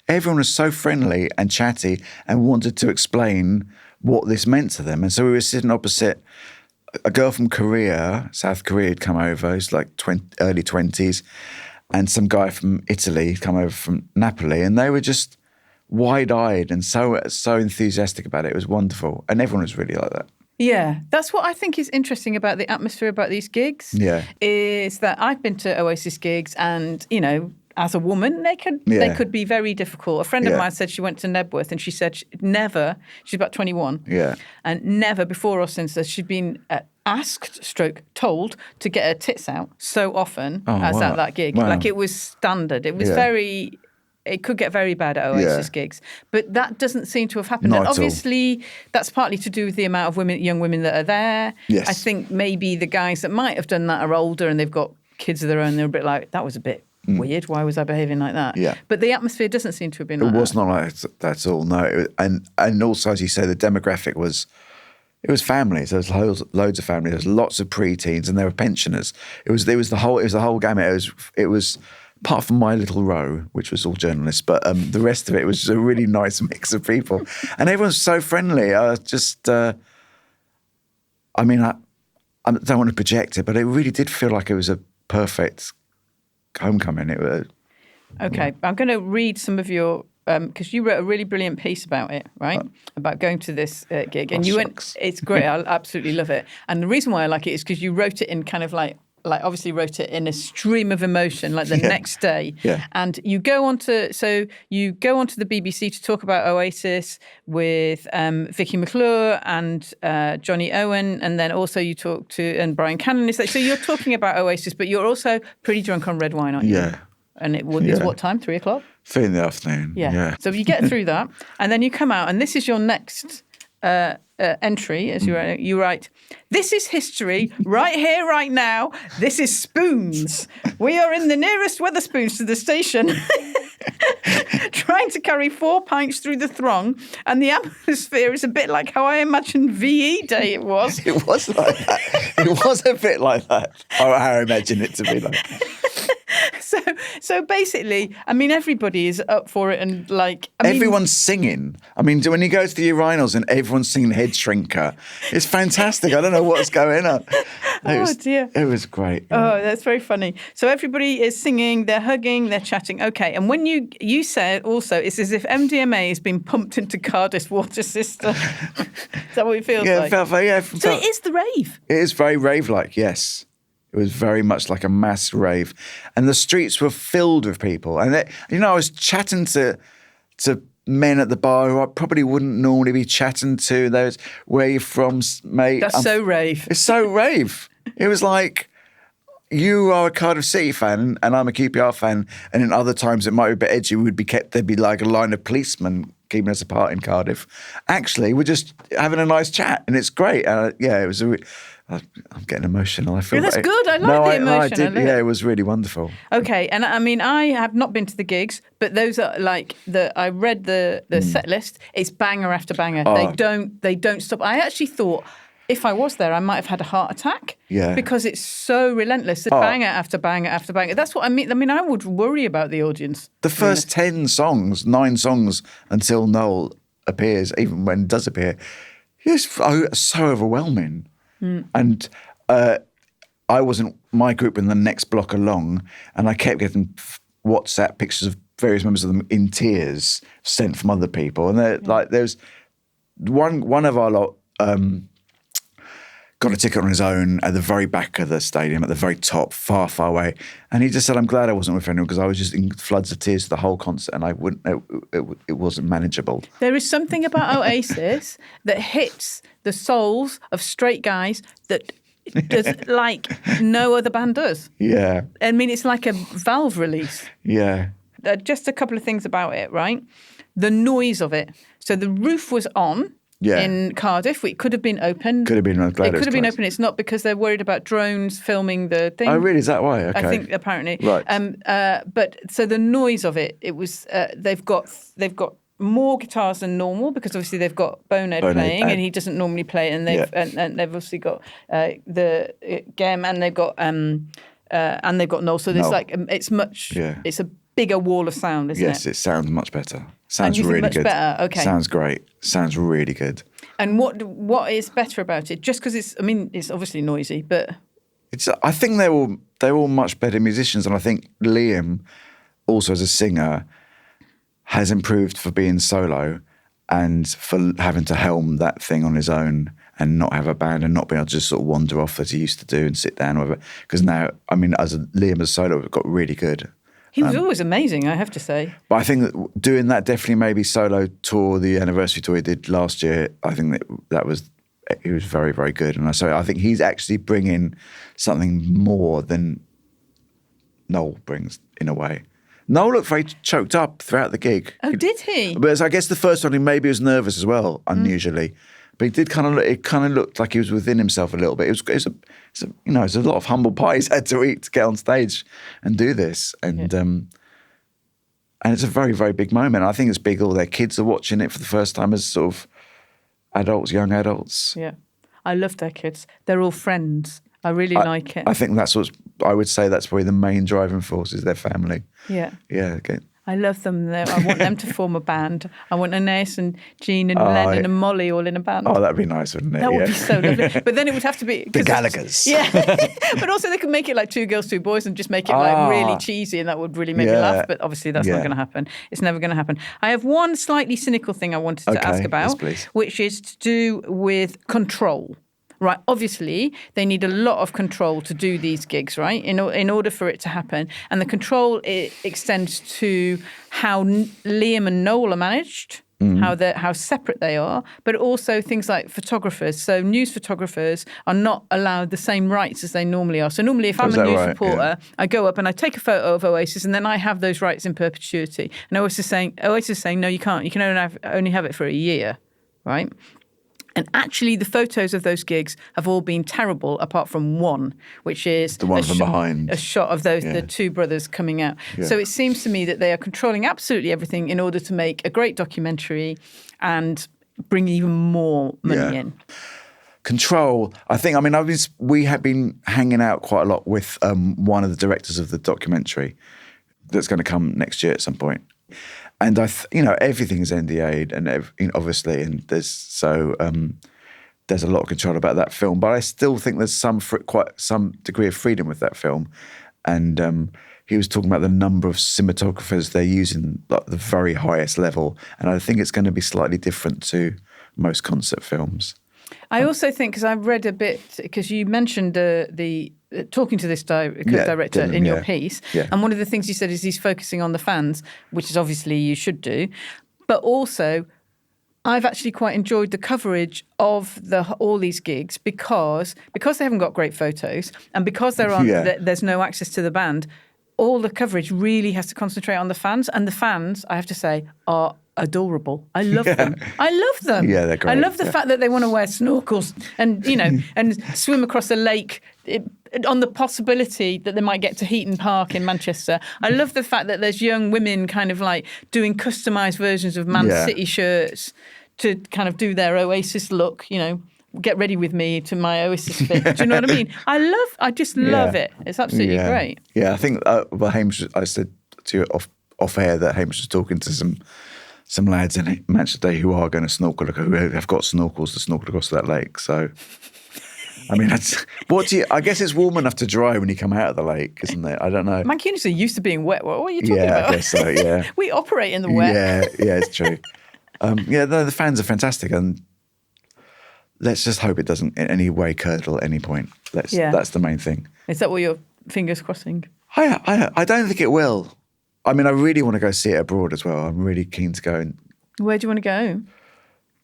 Everyone was so friendly and chatty and wanted to explain what this meant to them. And so we were sitting opposite a girl from Korea, South Korea, had come over. Who's like early 20s. And some guy from Italy had come over from Napoli. And they were just wide-eyed and so enthusiastic about it. It was wonderful. And everyone was really like that. Yeah, that's what I think is interesting about the atmosphere about these gigs. Yeah. Is that I've been to Oasis gigs and, as a woman, they could be very difficult. A friend of mine said she went to Nebworth and she said she's about 21. Yeah. And never before or since she'd been told to get her tits out so often at that gig. Wow. Like it was standard. It was it could get very bad at Oasis gigs. But that doesn't seem to have happened. Not and at all. Obviously that's partly to do with the amount of young women that are there. Yes. I think maybe the guys that might have done that are older and they've got kids of their own. They're a bit like, that was a bit weird. Why was I behaving like that? Yeah. But the atmosphere doesn't seem to have been like that. It was not like that at all, no. And also, as you say, the demographic was... It was families. There was loads of families. There was lots of pre-teens, and there were pensioners. It was the whole gamut. It was apart from my little row, which was all journalists, but the rest of it was just a really nice mix of people. And everyone's so friendly. I don't want to project it, but it really did feel like it was a perfect homecoming. Okay, I'm going to read some of your, because you wrote a really brilliant piece about it, right? About going to this gig. And you went, it's great, I absolutely love it. And the reason why I like it is because you wrote it in kind of like obviously wrote it in a stream of emotion, like the next day. Yeah. And you go on to the BBC to talk about Oasis with Vicky McClure and Johnny Owen, and then also you talk to and Brian Cannon. So you're talking about Oasis, but you're also pretty drunk on red wine, aren't you? Yeah. And it's what time? 3 o'clock? 3 in the afternoon. Yeah. So you get through that, and then you come out, and this is your next entry, as you write, "This is history, right here, right now. This is Spoons. We are in the nearest Wetherspoons to the station, trying to carry 4 pints through the throng, and the atmosphere is a bit like how I imagine VE Day it was." It was like that. It was a bit like that. How I imagine it to be like. So basically, I mean, everybody is up for it, and everyone's singing. I mean, when you go to the urinals and everyone's singing Head Shrinker, it's fantastic. I don't know what's going on. Dear. It was great. Oh, that's very funny. So everybody is singing, they're hugging, they're chatting. Okay, and when you said also, it's as if MDMA has been pumped into Cardiff's water system. Is that what it feels like? So it is the rave. It is very rave-like, yes. It was very much like a mass rave. And the streets were filled with people. And, I was chatting to men at the bar who I probably wouldn't normally be chatting to. There's, "Where you from, mate?" That's so rave. It's so rave. It was like, you are a Cardiff City fan and I'm a QPR fan. And in other times it might be a bit edgy. There'd be like a line of policemen keeping us apart in Cardiff. Actually, we're just having a nice chat and it's great. And it was I'm getting emotional. I feel that's good. I like the emotion. It was really wonderful. Okay, and I mean, I have not been to the gigs, but those are I read the set list. It's banger after banger. Oh. They don't stop. I actually thought if I was there, I might have had a heart attack. Yeah. Because it's so relentless. Banger after banger after banger. That's what I mean. I mean, I would worry about the audience. The first 9 songs until Noel appears, even when he does appear, it's so overwhelming. And my group in the next block along, and I kept getting WhatsApp pictures of various members of them in tears sent from other people. And there's one of our lot got a ticket on his own at the very back of the stadium, at the very top, far, far away. And he just said, "I'm glad I wasn't with anyone because I was just in floods of tears the whole concert and it wasn't manageable." There is something about Oasis that hits the souls of straight guys that does like no other band does. Yeah. I mean, it's like a valve release. Yeah. Just a couple of things about it, right? The noise of it. So the roof was on. Yeah. In Cardiff. It could have been open. Could have been. I'm glad it could have been open. It's not because they're worried about drones filming the thing. Oh, really? Is that why? Okay. I think apparently. Right. But so the noise of it, it was. They've got more guitars than normal because obviously they've got Bonehead playing and he doesn't normally play. And they've and they've obviously got the Gem and they've got Noel. So there's it's much. Yeah. It's a bigger wall of sound, isn't it? Yes, it sounds much better. Sounds and you really think much good. Better? Okay. Sounds great. Sounds really good. And what is better about it? Just because it's obviously noisy, but I think they're all much better musicians, and I think Liam, also as a singer, has improved for being solo and for having to helm that thing on his own and not have a band and not being able to just sort of wander off as he used to do and sit down with it. Because now, I mean, Liam as solo got really good. He was always amazing, I have to say. But I think that doing that definitely maybe solo tour, the anniversary tour he did last year, I think he was very, very good. And so I think he's actually bringing something more than Noel brings in a way. Noel looked very choked up throughout the gig. Oh, did he? But I guess the first one, he maybe was nervous as well, unusually. But he did it kind of looked like he was within himself a little bit. It's a lot of humble pie he's had to eat to get on stage and do this. And it's a very, very big moment. I think it's big all their kids are watching it for the first time as sort of adults, young adults. Yeah. I love their kids. They're all friends. I really like it. I think that's what's I would say that's probably the main driving force is their family. Yeah. Yeah. Okay. I love them. I want them to form a band. I want Anais and Jean and Lennon and Molly all in a band. Oh, that'd be nice, wouldn't it? That would be so lovely. But then it would have to be... The Gallaghers. Yeah. But also they could make it like Two Girls, Two Boys and just make it like really cheesy, and that would really make me laugh. But obviously that's not going to happen. It's never going to happen. I have one slightly cynical thing I wanted to ask about, yes, which is to do with control. Right, obviously, they need a lot of control to do these gigs, right, in order for it to happen. And the control extends to how Liam and Noel are managed, how separate they are, but also things like photographers. So news photographers are not allowed the same rights as they normally are. So normally if I'm a news reporter, I go up and I take a photo of Oasis and then I have those rights in perpetuity. And Oasis is saying, no, you can't. You can only have it for a year, right? And actually, the photos of those gigs have all been terrible, apart from one, which is the one from behind. A shot of the two brothers coming out. Yeah. So it seems to me that they are controlling absolutely everything in order to make a great documentary and bring even more money in. Control. I think. I mean, we have been hanging out quite a lot with one of the directors of the documentary that's going to come next year at some point. And everything's NDA'd, and obviously, and there's a lot of control about that film. But I still think there's quite some degree of freedom with that film. And he was talking about the number of cinematographers they're using, like the very highest level. And I think it's going to be slightly different to most concert films. I also think, because I've read a bit, because you mentioned talking to this director in your piece, and one of the things he said is he's focusing on the fans, which is obviously you should do, but also I've actually quite enjoyed the coverage of all these gigs because they haven't got great photos and because they're on, there's no access to the band. All the coverage really has to concentrate on the fans, and the fans, I have to say, are adorable. I love them. I love them. Yeah, they're great. I love the fact that they want to wear snorkels and, and swim across a lake on the possibility that they might get to Heaton Park in Manchester. I love the fact that there's young women kind of like doing customised versions of Man City shirts to kind of do their Oasis look, get ready with me to my Oasis fit. Do you know what I mean? I just love it. It's absolutely great. Yeah, I think, Hamish, I said to you off air that Hamish was talking to some lads in Manchester who are going to snorkel, who have got snorkels to snorkel across that lake. So, I mean, I guess it's warm enough to dry when you come out of the lake, isn't it? I don't know. Mancunis are used to being wet. What are you talking about? Yeah, I guess so, yeah. We operate in the wet. Yeah, it's true. The fans are fantastic, and let's just hope it doesn't in any way curdle at any point. That's the main thing. Is that what you're fingers crossing? I don't think it will. I mean, I really want to go see it abroad as well. I'm really keen to go. Where do you want to go?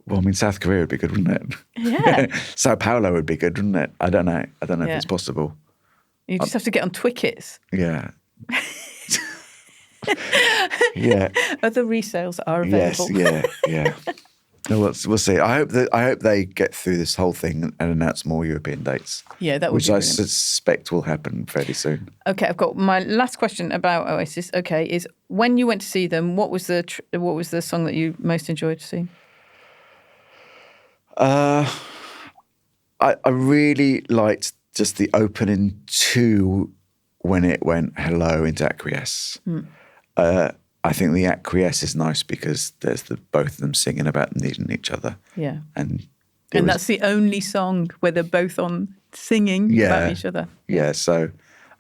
Well, I mean, South Korea would be good, wouldn't it? Yeah. Sao Paulo would be good, wouldn't it? I don't know if it's possible. You just have to get on Twickets. Yeah. Yeah. Other resales are available. Yes, yeah. No, we'll see. I hope they get through this whole thing and announce more European dates. Yeah, that would which be I brilliant. suspect will happen fairly soon. Okay, I've got my last question about Oasis. Okay, is when you went to see them, what was the song that you most enjoyed to see? I really liked just the opening two when it went hello into Acquiesce. I think the Acquiesce is nice because there's both of them singing about needing each other. Yeah. And that's the only song where they're both on singing about each other. Yeah, so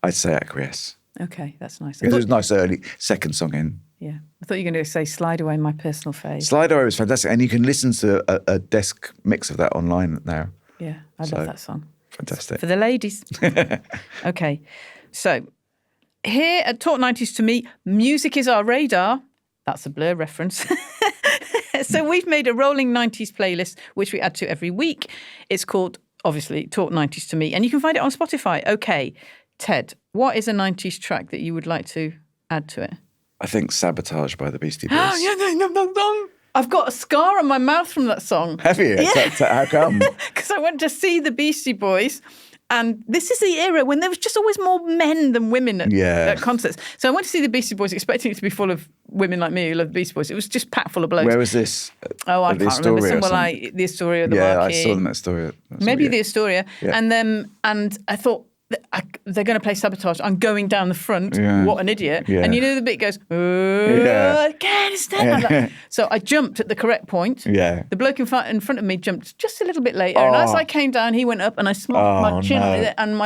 I'd say Acquiesce. Okay, that's nice. It was a nice early second song in. Yeah. I thought you were going to say Slide Away, my personal fave. Slide Away was fantastic. And you can listen to a desk mix of that online now. Yeah, I love that song. Fantastic. For the ladies. Okay, so here at Talk 90s to Me, music is our radar. That's a Blur reference. So we've made a rolling 90s playlist, which we add to every week. It's called, obviously, Talk 90s to Me. And you can find it on Spotify. Okay, Ted, what is a 90s track that you would like to add to it? I think Sabotage by the Beastie Boys. that song. I've got a scar on my mouth from that song. Have you? Yeah. How come? Because I went to see the Beastie Boys. And this is the era when there was just always more men than women at concerts. So I went to see the Beastie Boys expecting it to be full of women like me who love the Beastie Boys. It was just packed full of blokes. Where was this? Oh, I can't remember. Somewhere like the Astoria, the Marquee. I saw them at Astoria. Maybe the Astoria. Yeah. And I thought, they're going to play Sabotage. I'm going down the front. Yeah. What an idiot. Yeah. And you know the bit goes, again, it's dead. So I jumped at the correct point. Yeah. The bloke in front of me jumped just a little bit later. And as I came down, he went up and I smacked my chin on it and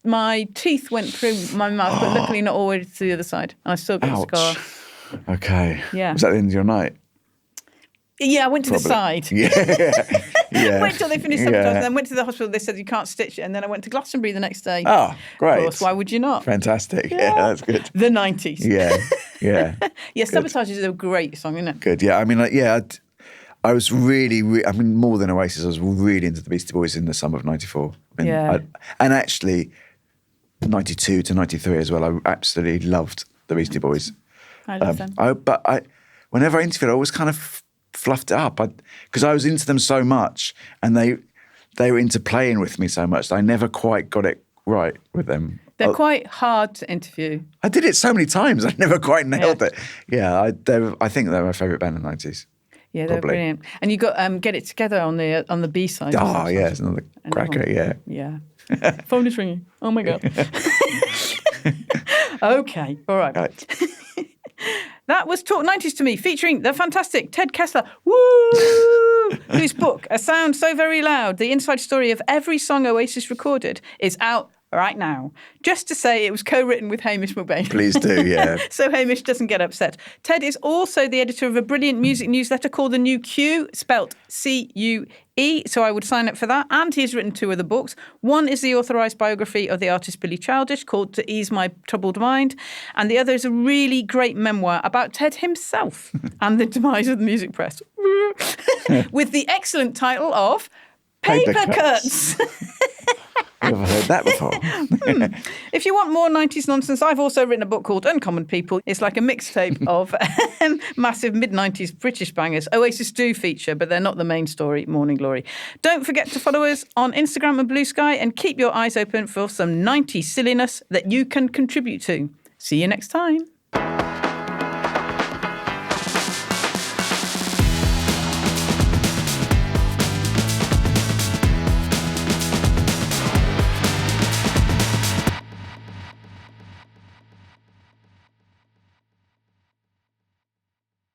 my teeth went through my mouth, but luckily not all the way to the other side. And I still got a scar. Okay. Yeah. Was that the end of your night? Yeah, I went to the side. Yeah. Wait till they finished Sabotage, and then went to the hospital. They said you can't stitch it, and then I went to Glastonbury the next day. Oh, great. Of course, why would you not? Fantastic. Yeah, that's good. The 90s. Yeah. Yeah, Sabotage is a great song, isn't it? Good. Yeah, I mean, I was really, more than Oasis, I was really into the Beastie Boys in the summer of 94. And actually, 92 to 93 as well. I absolutely loved the Beastie Boys. I love them. Whenever I interviewed, I always kind of fluffed it up because I was into them so much, and they were into playing with me so much that I never quite got it right with them. They're quite hard to interview. I did it so many times, I never quite nailed it. Yeah, I think they're my favourite band in the 90s. Yeah, they're brilliant. And you got Get It Together on the B-side. Oh, yeah, it's another cracker, yeah. Yeah. Phone is ringing. Oh, my God. Okay, all right. That was Talk 90s to Me, featuring the fantastic Ted Kessler, whose book, A Sound So Very Loud, the inside story of every song Oasis recorded, is out right now. Just to say it was co-written with Hamish McBain. Please do, yeah. So Hamish doesn't get upset. Ted is also the editor of a brilliant music newsletter called The New Q, spelt C-U-E, so I would sign up for that. And he's written 2 other books. One is the authorised biography of the artist Billy Childish called To Ease My Troubled Mind. And the other is a really great memoir about Ted himself and the demise of the music press. With the excellent title of Paper Cuts. I've never heard that before. If you want more 90s nonsense, I've also written a book called Uncommon People. It's like a mixtape of massive mid-90s British bangers. Oasis do feature, but they're not the main story, Morning Glory. Don't forget to follow us on Instagram and Blue Sky, and keep your eyes open for some 90s silliness that you can contribute to. See you next time.